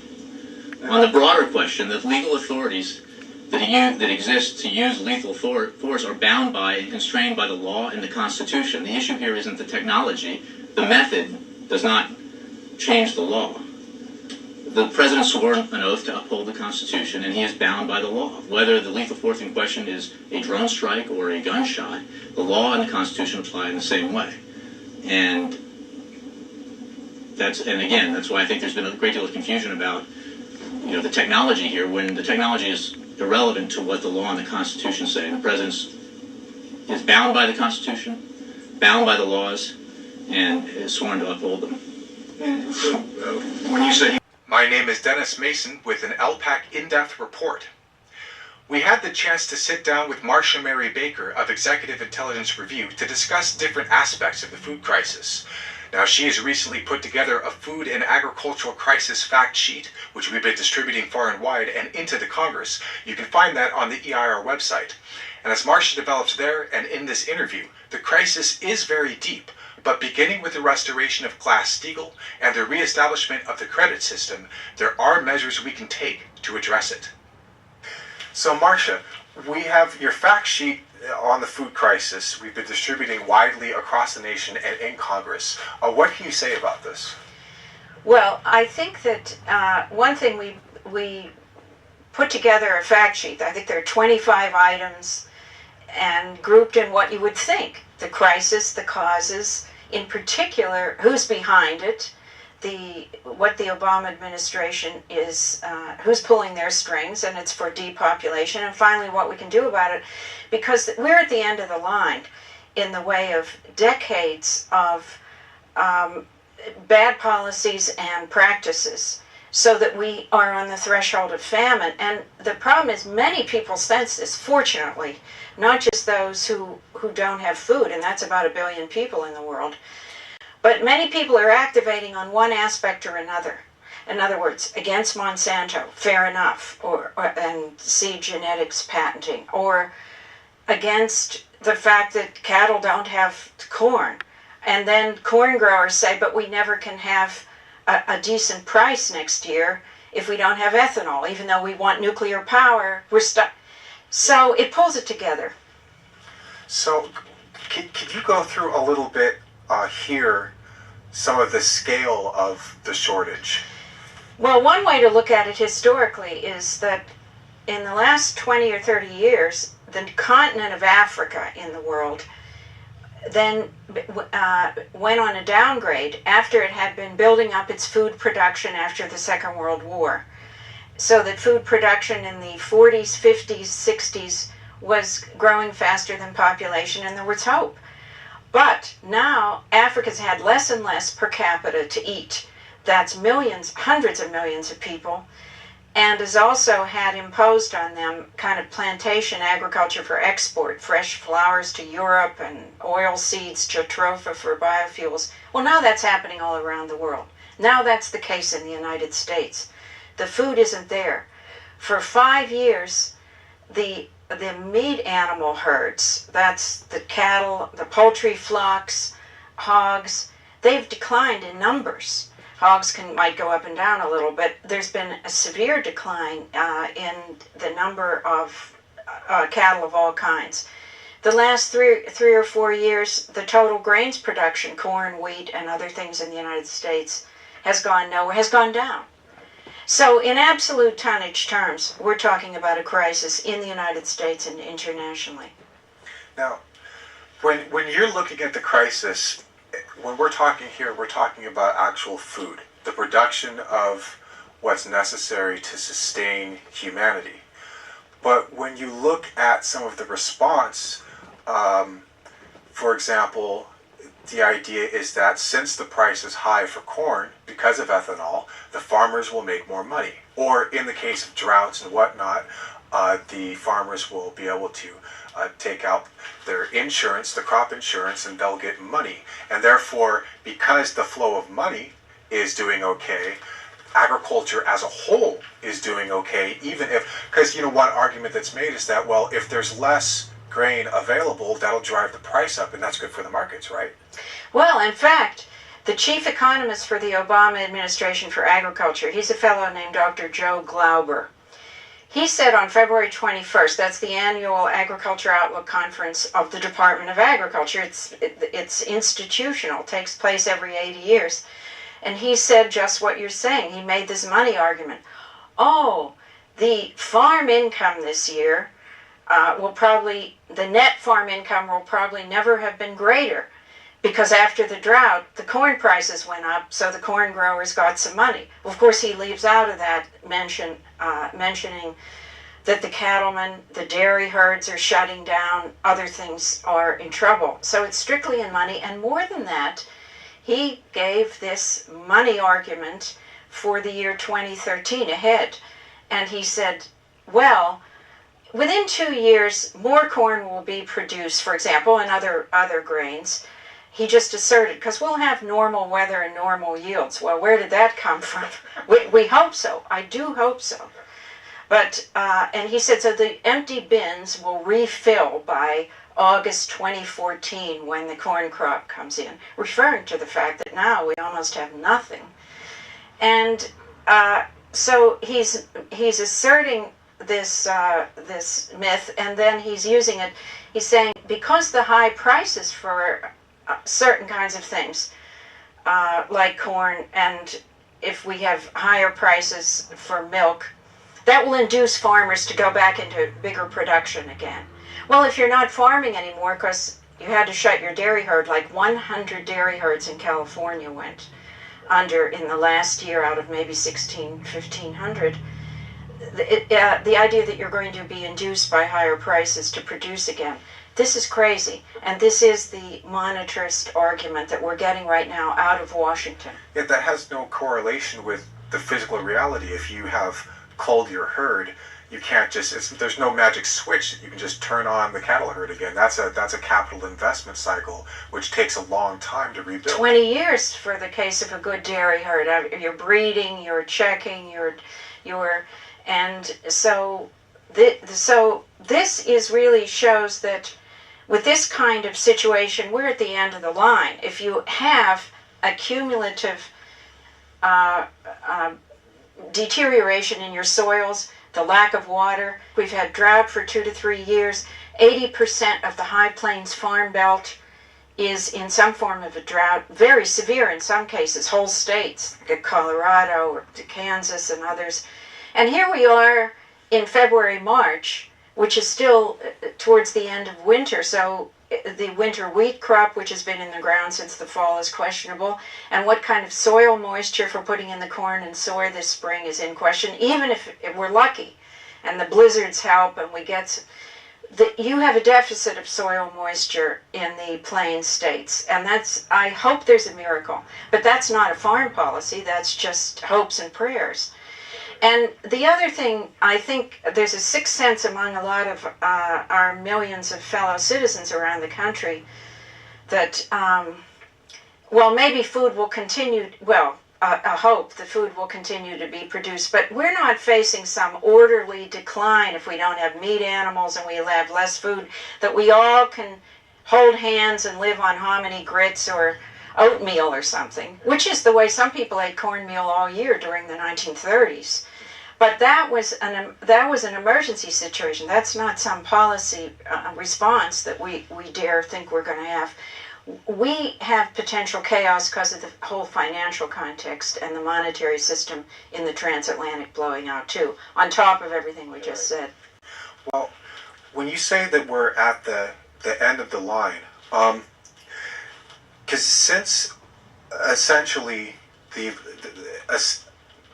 On the broader question, the legal authorities that exist to use lethal force are bound by and constrained by the law and the Constitution. The issue here isn't the technology. The method does not change the law. The President swore an oath to uphold the Constitution, and he is bound by the law. Whether the lethal force in question is a drone strike or a gunshot, the law and the Constitution apply in the same way. And again, that's why I think there's been a great deal of confusion about, the technology here, when the technology is irrelevant to what the law and the Constitution say. The President is bound by the Constitution, bound by the laws, and is sworn to uphold them. And so, when you say... My name is Dennis Mason with an LPAC in-depth report. We had the chance to sit down with Marcia Mary Baker of Executive Intelligence Review to discuss different aspects of the food crisis. Now, she has recently put together a food and agricultural crisis fact sheet, which we've been distributing far and wide and into the Congress. You can find that on the EIR website. And as Marcia develops there and in this interview, the crisis is very deep, but beginning with the restoration of Glass-Steagall and the reestablishment of the credit system, there are measures we can take to address it. So Marcia, we have your fact sheet on the food crisis we've been distributing widely across the nation and in Congress. What can you say about this? Well, I think that one thing we put together a fact sheet. I think there are 25 items and grouped in what you would think. The crisis, the causes, in particular, who's behind it, what the Obama administration is, who's pulling their strings, and it's for depopulation, and finally what we can do about it, because we're at the end of the line in the way of decades of bad policies and practices, so that we are on the threshold of famine. And the problem is many people sense this, fortunately, not just those who don't have food, and that's about 1 billion people in the world. But many people are activating on one aspect or another. In other words, against Monsanto, fair enough, and seed genetics patenting, or against the fact that cattle don't have corn. And then corn growers say, but we never can have a decent price next year if we don't have ethanol, even though we want nuclear power. We're stuck. So it pulls it together. So could you go through a little bit here some of the scale of the shortage? Well, one way to look at it historically is that in the last 20 or 30 years, the continent of Africa in the world then went on a downgrade after it had been building up its food production after the Second World War. So that food production in the 40s, 50s, 60s was growing faster than population, and there was hope. But now Africa's had less and less per capita to eat. That's millions, hundreds of millions of people, and has also had imposed on them kind of plantation agriculture for export, fresh flowers to Europe and oil seeds, jatropha for biofuels. Well, now that's happening all around the world. Now that's the case in the United States. The food isn't there. For 5 years, the meat animal herds, that's the cattle, the poultry flocks, hogs, they've declined in numbers. Hogs might go up and down a little, but there's been a severe decline in the number of cattle of all kinds. The last three or 4 years, the total grains production, corn, wheat, and other things in the United States, has gone nowhere, has gone down. So in absolute tonnage terms, we're talking about a crisis in the United States and internationally. Now, when you're looking at the crisis, when we're talking here, we're talking about actual food, the production of what's necessary to sustain humanity. But when you look at some of the response, for example, the idea is that since the price is high for corn because of ethanol, the farmers will make more money. Or in the case of droughts and whatnot, the farmers will be able to take out their insurance, the crop insurance, and they'll get money. And therefore, because the flow of money is doing okay, agriculture as a whole is doing okay, even if, because one argument that's made is that, well, if there's less grain available, that'll drive the price up, and that's good for the markets, right? Well, in fact, the chief economist for the Obama administration for agriculture, he's a fellow named Dr. Joe Glauber. He said on February 21st, that's the annual Agriculture Outlook Conference of the Department of Agriculture. It's institutional, takes place every 80 years. And he said just what you're saying. He made this money argument. Oh, the farm income this year the net farm income will probably never have been greater, because after the drought, the corn prices went up, so the corn growers got some money. Well, of course, he leaves out of that mentioning that the cattlemen, the dairy herds are shutting down, other things are in trouble. So it's strictly in money, and more than that, he gave this money argument for the year 2013 ahead. And he said, well, within 2 years, more corn will be produced, for example, and other grains. He just asserted, because we'll have normal weather and normal yields. Well, where did that come from? We hope so. I do hope so. But, and he said, so the empty bins will refill by August 2014 when the corn crop comes in, referring to the fact that now we almost have nothing. And so he's asserting this myth, and then he's using it. He's saying because the high prices for certain kinds of things, like corn, and if we have higher prices for milk, that will induce farmers to go back into bigger production again. Well, if you're not farming anymore because you had to shut your dairy herd, like 100 dairy herds in California went under in the last year out of maybe 1,500. The idea that you're going to be induced by higher prices to produce again, this is crazy. And this is the monetarist argument that we're getting right now out of Washington. Yet that has no correlation with the physical reality. If you have culled your herd, you can't just, there's no magic switch that you can just turn on the cattle herd again. That's a capital investment cycle, which takes a long time to rebuild. 20 years for the case of a good dairy herd. You're breeding, you're checking, and so this is really shows that with this kind of situation, we're at the end of the line. If you have a cumulative deterioration in your soils, the lack of water, we've had drought for 2 to 3 years, 80% of the High Plains Farm Belt is in some form of a drought, very severe in some cases, whole states, like Colorado or Kansas and others. And here we are in February, March, which is still towards the end of winter, so the winter wheat crop, which has been in the ground since the fall, is questionable, and what kind of soil moisture for putting in the corn and soy this spring is in question, even if we're lucky and the blizzards help and we get... You have a deficit of soil moisture in the plains states, and that's, I hope there's a miracle, but that's not a farm policy, that's just hopes and prayers. And the other thing, I think there's a sixth sense among a lot of our millions of fellow citizens around the country that, well, maybe food will continue, well, a hope that food will continue to be produced, but we're not facing some orderly decline if we don't have meat animals and we have less food, that we all can hold hands and live on hominy grits or oatmeal or something, which is the way some people ate cornmeal all year during the 1930s. But that was an emergency situation. That's not some policy response that we dare think we're going to have. We have potential chaos because of the whole financial context and the monetary system in the transatlantic blowing out too, on top of everything we just said. Well, when you say that we're at the end of the line, because since essentially the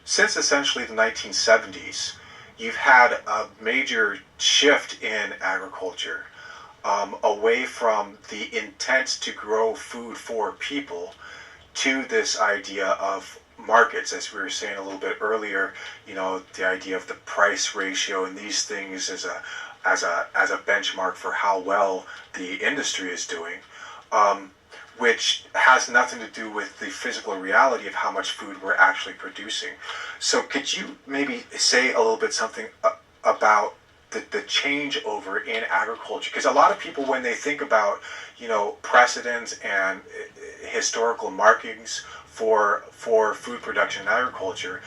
1970s, you've had a major shift in agriculture away from the intent to grow food for people to this idea of markets, as we were saying a little bit earlier. You know, the idea of the price ratio and these things as a benchmark for how well the industry is doing. Which has nothing to do with the physical reality of how much food we're actually producing. So could you maybe say a little bit something about the changeover in agriculture? Because a lot of people, when they think about, you know, precedents and historical markings for food production and agriculture,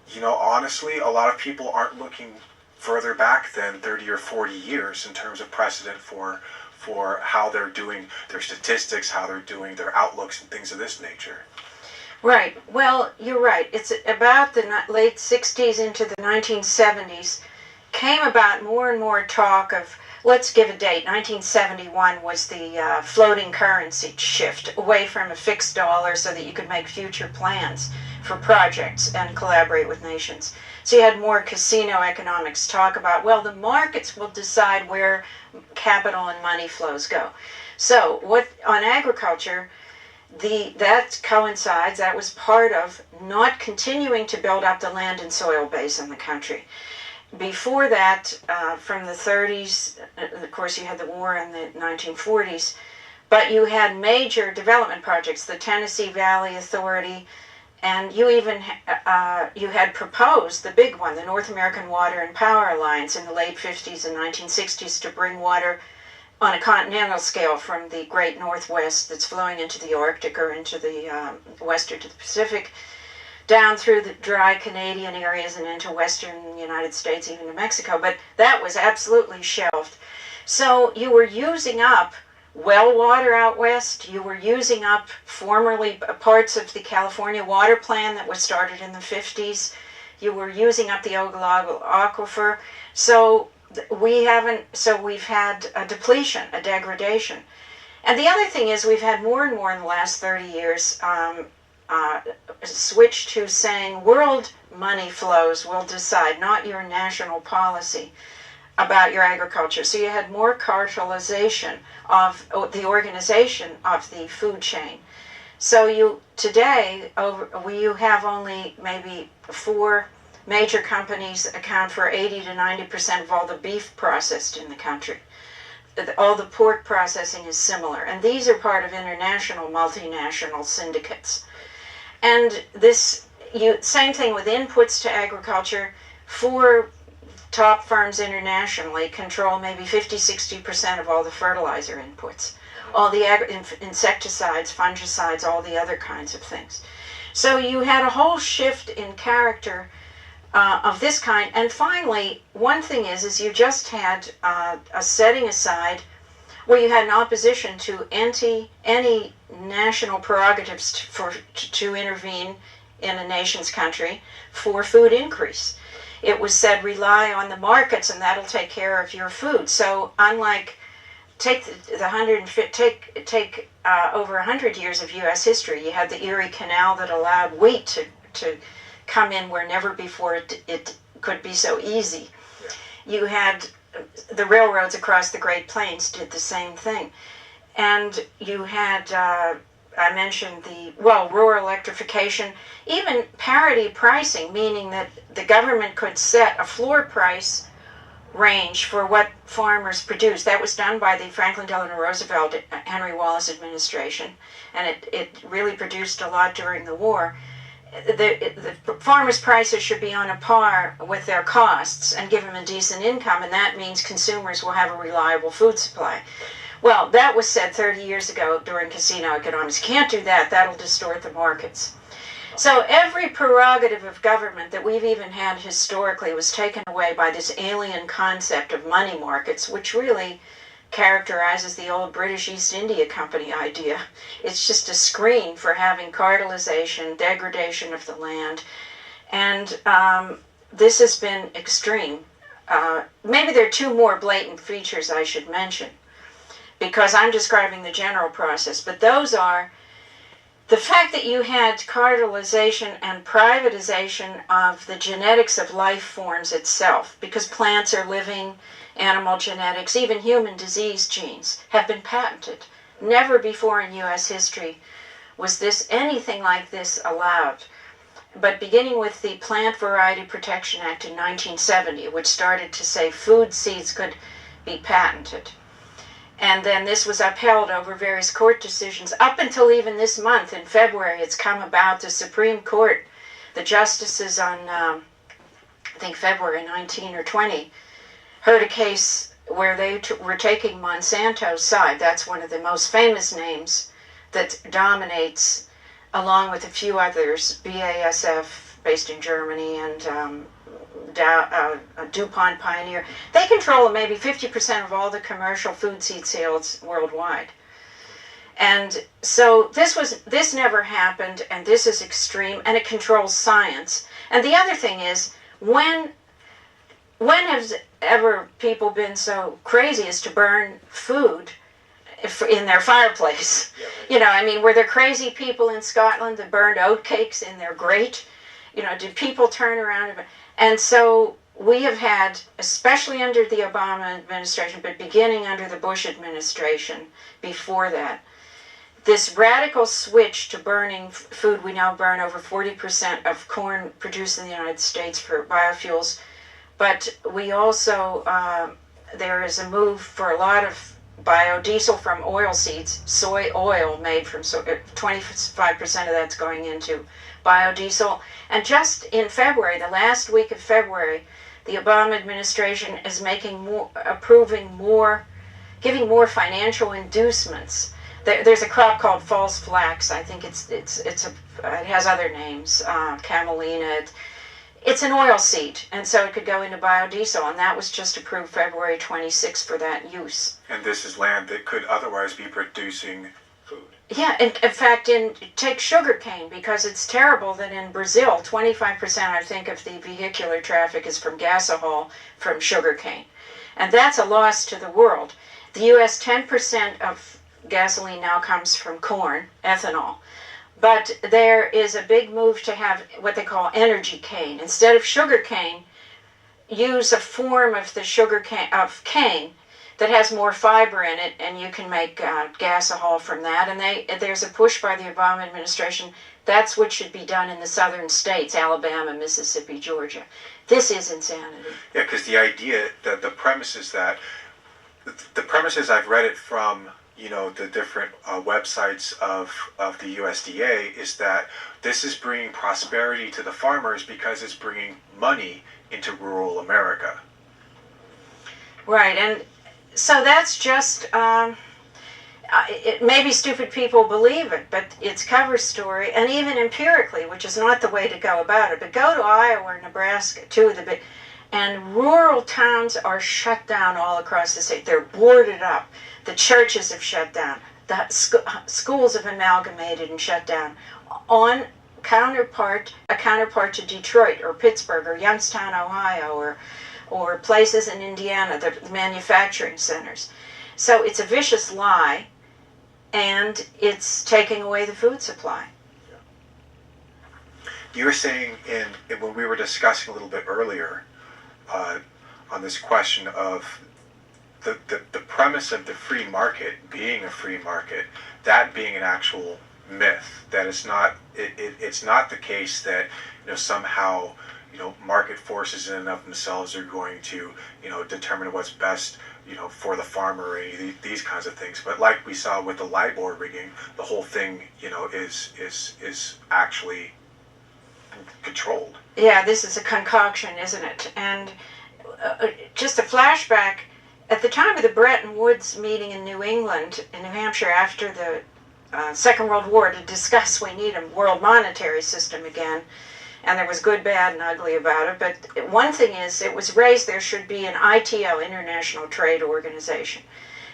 you know, honestly, a lot of people aren't looking further back than 30 or 40 years in terms of precedent for how they're doing their statistics, how they're doing their outlooks and things of this nature. Right. Well, you're right. It's about the late 60s into the 1970s came about more and more talk of, let's give a date, 1971 was the floating currency shift away from a fixed dollar so that you could make future plans for projects and collaborate with nations. So you had more casino economics talk about, well, the markets will decide where capital and money flows go. So what on agriculture, that coincides, that was part of not continuing to build up the land and soil base in the country. Before that, from the 30s, of course you had the war in the 1940s, but you had major development projects, the Tennessee Valley Authority, and you even you had proposed the big one, the North American Water and Power Alliance in the late 50s and 1960s to bring water on a continental scale from the great Northwest that's flowing into the Arctic or into the western to the Pacific, down through the dry Canadian areas and into western United States, even to Mexico. But that was absolutely shelved. So you were using up well water out west. You were using up formerly parts of the California water plan that was started in the 50s. You were using up the Ogallala Aquifer. So we've had a depletion, a degradation. And the other thing is we've had more and more in the last 30 years switch to saying world money flows will decide, not your national policy about your agriculture. So you had more cartelization of the organization of the food chain. So you have only maybe 4 major companies account for 80 to 90% of all the beef processed in the country. All the pork processing is similar, and these are part of international multinational syndicates. And same thing with inputs to agriculture. 4 top firms internationally control maybe 50-60% of all the fertilizer inputs, all the insecticides, fungicides, all the other kinds of things. So you had a whole shift in character of this kind. And finally, one thing is you just had a setting aside where you had an opposition to any national prerogatives to intervene in a nation's country for food increase. It was said, rely on the markets and that'll take care of your food. So unlike, take over 100 years of U.S. history, you had the Erie Canal that allowed wheat to come in where never before it could be so easy. Yeah. You had the railroads across the Great Plains did the same thing. And you had, I mentioned rural electrification, even parity pricing, meaning that the government could set a floor price range for what farmers produce. That was done by the Franklin Delano Roosevelt, Henry Wallace administration, and it really produced a lot during the war. The farmers' prices should be on a par with their costs and give them a decent income, and that means consumers will have a reliable food supply. Well, that was said 30 years ago during casino economics. Can't do that. That'll distort the markets. So every prerogative of government that we've even had historically was taken away by this alien concept of money markets, which really characterizes the old British East India Company idea. It's just a screen for having cartelization, degradation of the land, and this has been extreme. Maybe there are two more blatant features I should mention, because I'm describing the general process, but those are the fact that you had cartelization and privatization of the genetics of life forms itself, because plants are living, animal genetics, even human disease genes have been patented. Never before in U.S. history was anything like this allowed. But beginning with the Plant Variety Protection Act in 1970, which started to say food seeds could be patented. And then this was upheld over various court decisions up until even this month in February. It's come about. The Supreme Court, the justices on, I think February 19 or 20, heard a case where they were taking Monsanto's side. That's one of the most famous names that dominates, along with a few others, BASF, based in Germany, and DuPont Pioneer. They control maybe 50% of all the commercial food seed sales worldwide. And so this never happened, and this is extreme, and it controls science. And the other thing is, when has ever people been so crazy as to burn food in their fireplace? You know, I mean, were there crazy people in Scotland that burned oatcakes in their grate? You know, did people turn around? And so we have had, especially under the Obama administration, but beginning under the Bush administration before that, this radical switch to burning food. We now burn over 40% of corn produced in the United States for biofuels. But we also, there is a move for a lot of biodiesel from oil seeds, soy oil made from 25% of that's going into biodiesel. And just in February, the last week of February, the Obama administration is making more, approving more, giving more financial inducements. There's a crop called false flax. I think it has other names, camelina. It's an oil seed, and so it could go into biodiesel, and that was just approved February 26th for that use. And this is land that could otherwise be producing food. Yeah, in fact, take sugarcane, because it's terrible that in Brazil, 25%, I think, of the vehicular traffic is from gasohol from sugarcane. And that's a loss to the world. The U.S., 10% of gasoline now comes from corn, ethanol. But there is a big move to have what they call energy cane. Instead of sugar cane, use a form of the cane that has more fiber in it, and you can make gasohol from that. And there's a push by the Obama administration. That's what should be done in the southern states, Alabama, Mississippi, Georgia. This is insanity. Yeah, because the idea, the premise is that, the premise is, I've read it from, you know, the different websites of the USDA, is that this is bringing prosperity to the farmers because it's bringing money into rural America. Right, and so that's just, maybe stupid people believe it, but it's cover story, and even empirically, which is not the way to go about it. But go to Iowa or Nebraska, two of the big, and rural towns are shut down all across the state. They're boarded up. The churches have shut down. The schools have amalgamated and shut down. A counterpart to Detroit or Pittsburgh or Youngstown, Ohio, or places in Indiana, the manufacturing centers. So it's a vicious lie, and it's taking away the food supply. You were saying, when we were discussing a little bit earlier, on this question of the premise of the free market being a free market, that being an actual myth, that it's not the case that, you know, somehow, you know, market forces in and of themselves are going to, you know, determine what's best, you know, for the farmer or any of these kinds of things. But like we saw with the LIBOR rigging, the whole thing, you know, is actually controlled. Yeah, this is a concoction, isn't it? And just a flashback, at the time of the Bretton Woods meeting in New England, in New Hampshire, after the Second World War to discuss we need a world monetary system again. And there was good, bad, and ugly about it. But one thing is, it was raised there should be an ITO, International Trade Organization.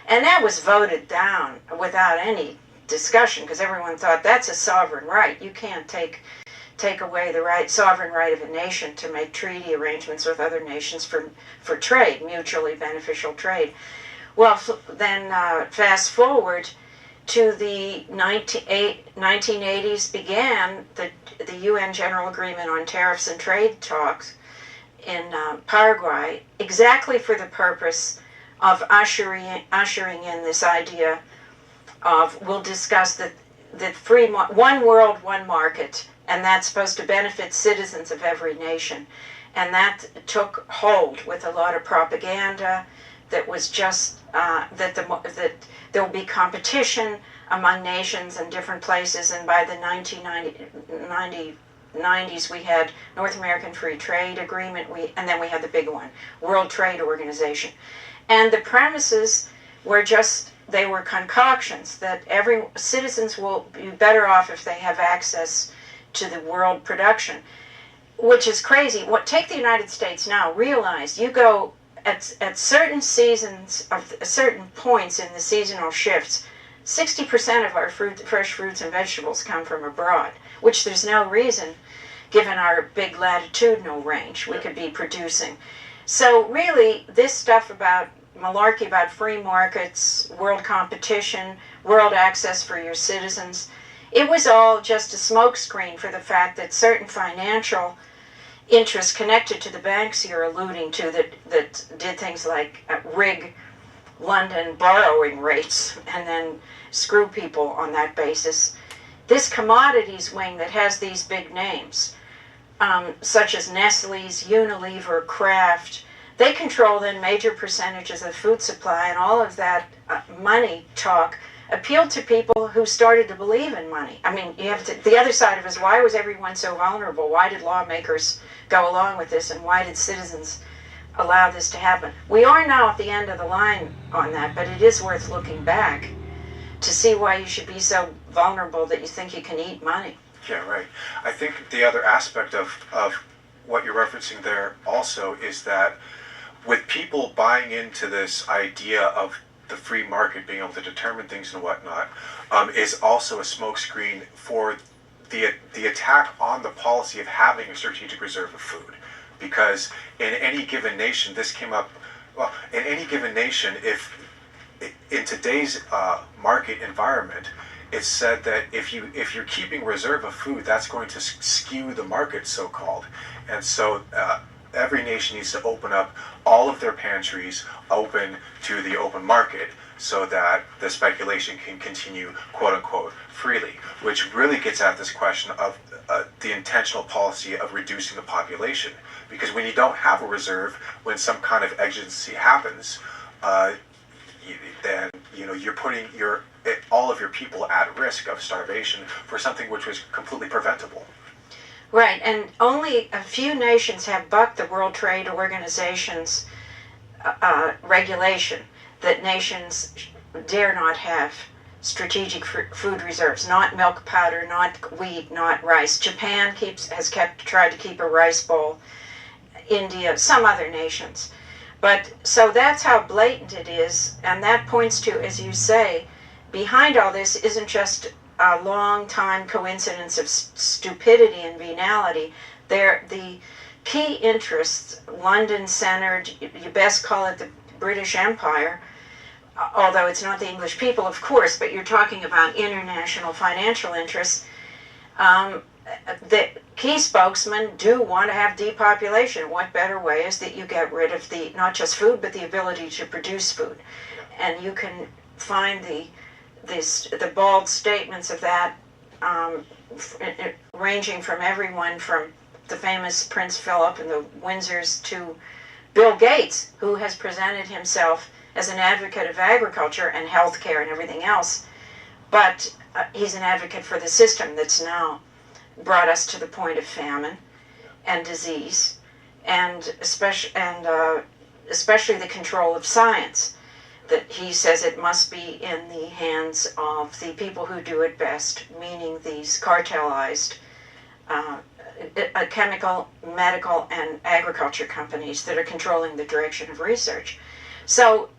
And that was voted down without any discussion, because everyone thought that's a sovereign right. You can't take away the sovereign right of a nation to make treaty arrangements with other nations for trade, mutually beneficial trade. Well, then fast forward to the 1980s began the UN General Agreement on Tariffs and Trade talks in Paraguay, exactly for the purpose of ushering in this idea of, we'll discuss that one world, one market, and that's supposed to benefit citizens of every nation. And that took hold with a lot of propaganda that was just that there will be competition among nations and different places. And by the 1990s, we had North American Free Trade Agreement, and then we had the big one, World Trade Organization. And the premises were they were concoctions that citizens will be better off if they have access to the world production, which is crazy. Take the United States now. Realize you go at certain seasons, of certain points in the seasonal shifts, 60% of our fresh fruits and vegetables come from abroad, which there's no reason, given our big latitudinal range, we could be producing. So really, this stuff about malarkey about free markets, world competition, world access for your citizens, it was all just a smokescreen for the fact that certain financial interests connected to the banks you're alluding to that did things like rig London borrowing rates and then screw people on that basis. This commodities wing that has these big names, such as Nestle's, Unilever, Kraft, they control then major percentages of food supply, and all of that money talk appealed to people who started to believe in money. I mean, the other side of it is, why was everyone so vulnerable? Why did lawmakers go along with this, and why did citizens allow this to happen? We are now at the end of the line on that, but it is worth looking back to see why you should be so vulnerable that you think you can eat money. Yeah, right. I think the other aspect of what you're referencing there also is that with people buying into this idea of the free market being able to determine things and whatnot, is also a smokescreen for the attack on the policy of having a strategic reserve of food. Because in any given nation, this came up, well, in any given nation, if in today's market environment, it's said that if you're keeping reserve of food, that's going to skew the market, so-called. And so every nation needs to open up all of their pantries open to the open market so that the speculation can continue, quote-unquote, freely, which really gets at this question of the intentional policy of reducing the population. Because when you don't have a reserve, when some kind of exigency happens, then you're putting all of your people at risk of starvation for something which was completely preventable. Right, and only a few nations have bucked the World Trade Organization's regulation that nations dare not have strategic food reserves, not milk powder, not wheat, not rice. Japan has tried to keep a rice bowl. India, some other nations. But so that's how blatant it is, and that points to, as you say, behind all this isn't just a long time coincidence of stupidity and venality. The key interests, London-centered, you best call it the British Empire, although it's not the English people, of course, but you're talking about international financial interests. The key spokesmen do want to have depopulation. What better way is that you get rid of not just food, but the ability to produce food. And you can find the bald statements of that ranging from everyone from the famous Prince Philip and the Windsors to Bill Gates, who has presented himself as an advocate of agriculture and healthcare and everything else. But he's an advocate for the system that's now brought us to the point of famine and disease, and especially the control of science. that he says it must be in the hands of the people who do it best, meaning these cartelized chemical, medical, and agriculture companies that are controlling the direction of research. So,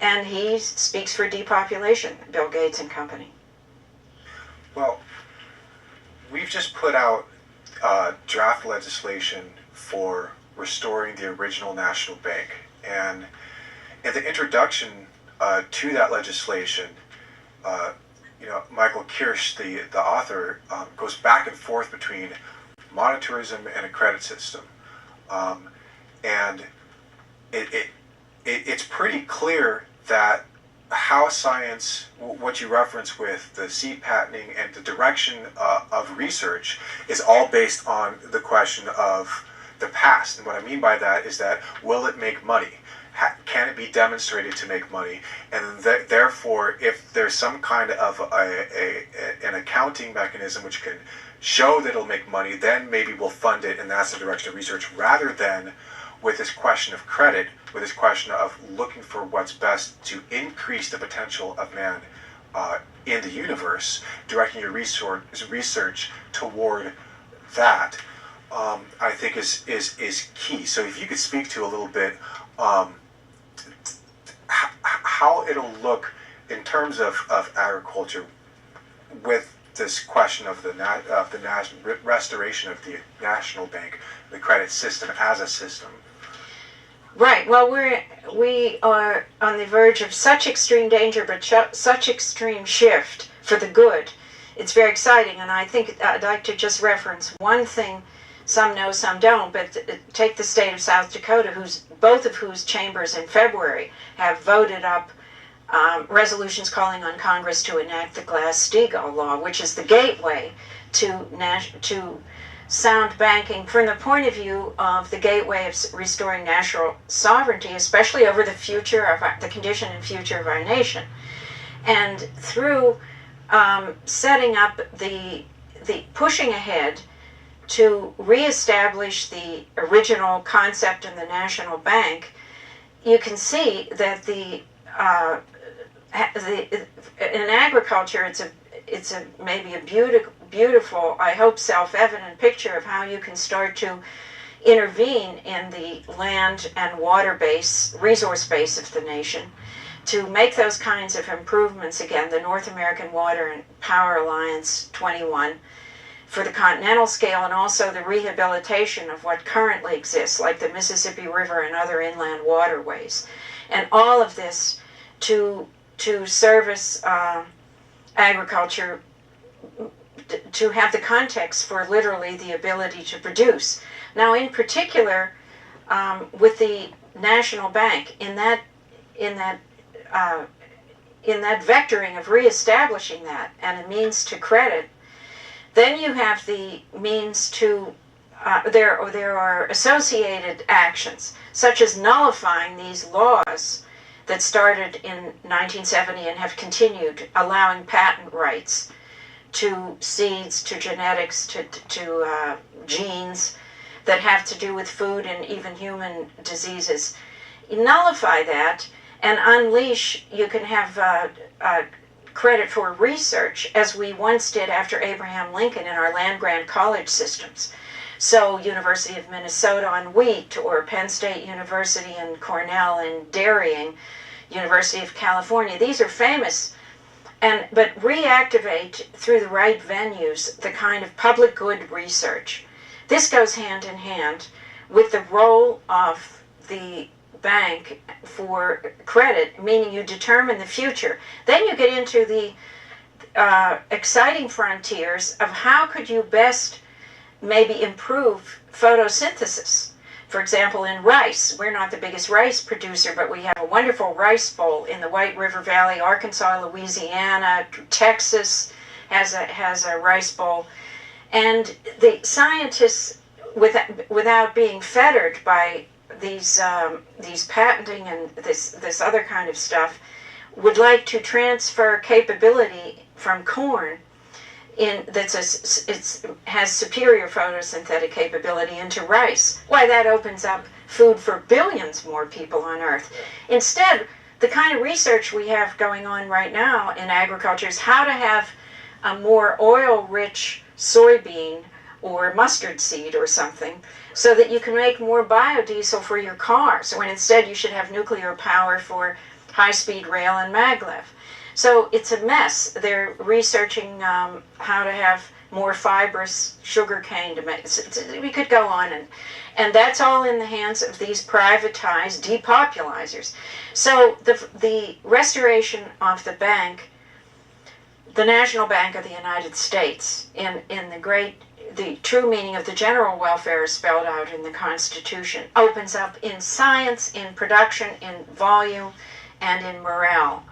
and he speaks for depopulation, Bill Gates and company. Well, we've just put out draft legislation for restoring the original National Bank. And in the introduction to that legislation, Michael Kirsch, the author, goes back and forth between monetarism and a credit system. And it's pretty clear that how science, what you reference with the seed patenting and the direction of research, is all based on the question of the past. And what I mean by that is that, will it make money? Can it be demonstrated to make money? And therefore, if there's some kind of an accounting mechanism which can show that it'll make money, then maybe we'll fund it, and that's the direction of research, rather than with this question of credit, with this question of looking for what's best to increase the potential of man in the universe, directing your research toward that, I think is key. So if you could speak to a little bit how it'll look in terms of agriculture with this question of the restoration of the National Bank, the credit system as a system. Right. Well, we are on the verge of such extreme danger, but such extreme shift for the good. It's very exciting, and I think I'd like to just reference one thing. Some know, some don't, but take the state of South Dakota, both of whose chambers in February have voted up resolutions calling on Congress to enact the Glass-Steagall law, which is the gateway to sound banking from the point of view of the gateway of restoring national sovereignty, especially over the future of the condition and future of our nation. And through setting up the pushing ahead to reestablish the original concept in the National Bank, you can see that in agriculture, it's maybe a beautiful, I hope self-evident picture of how you can start to intervene in the land and water base, resource base of the nation, to make those kinds of improvements. Again, the North American Water and Power Alliance 21 for the continental scale, and also the rehabilitation of what currently exists, like the Mississippi River and other inland waterways. And all of this to service agriculture, to have the context for literally the ability to produce. Now, in particular, with the National Bank, in that vectoring of reestablishing that and a means to credit, then you have the means to, there are associated actions, such as nullifying these laws that started in 1970 and have continued, allowing patent rights to seeds, to genetics, to genes that have to do with food and even human diseases. You nullify that and unleash, you can have credit for research, as we once did after Abraham Lincoln in our land-grant college systems. So University of Minnesota on wheat, or Penn State University and Cornell in dairying, University of California. These are famous, but reactivate through the right venues the kind of public good research. This goes hand in hand with the role of the bank for credit, meaning you determine the future. Then you get into the exciting frontiers of how could you best maybe improve photosynthesis. For example, in rice, we're not the biggest rice producer, but we have a wonderful rice bowl in the White River Valley, Arkansas, Louisiana, Texas has a rice bowl. And the scientists, without being fettered by these patenting and this other kind of stuff, would like to transfer capability from corn has superior photosynthetic capability into rice. Why, that opens up food for billions more people on Earth. Instead, the kind of research we have going on right now in agriculture is how to have a more oil-rich soybean or mustard seed or something, so that you can make more biodiesel for your cars, when instead you should have nuclear power for high-speed rail and maglev. So it's a mess. They're researching how to have more fibrous sugar cane to make. We could go on, and that's all in the hands of these privatized depopulizers. So the restoration of the bank, the National Bank of the United States, in the true meaning of the general welfare is spelled out in the Constitution, opens up in science, in production, in volume, and in morale.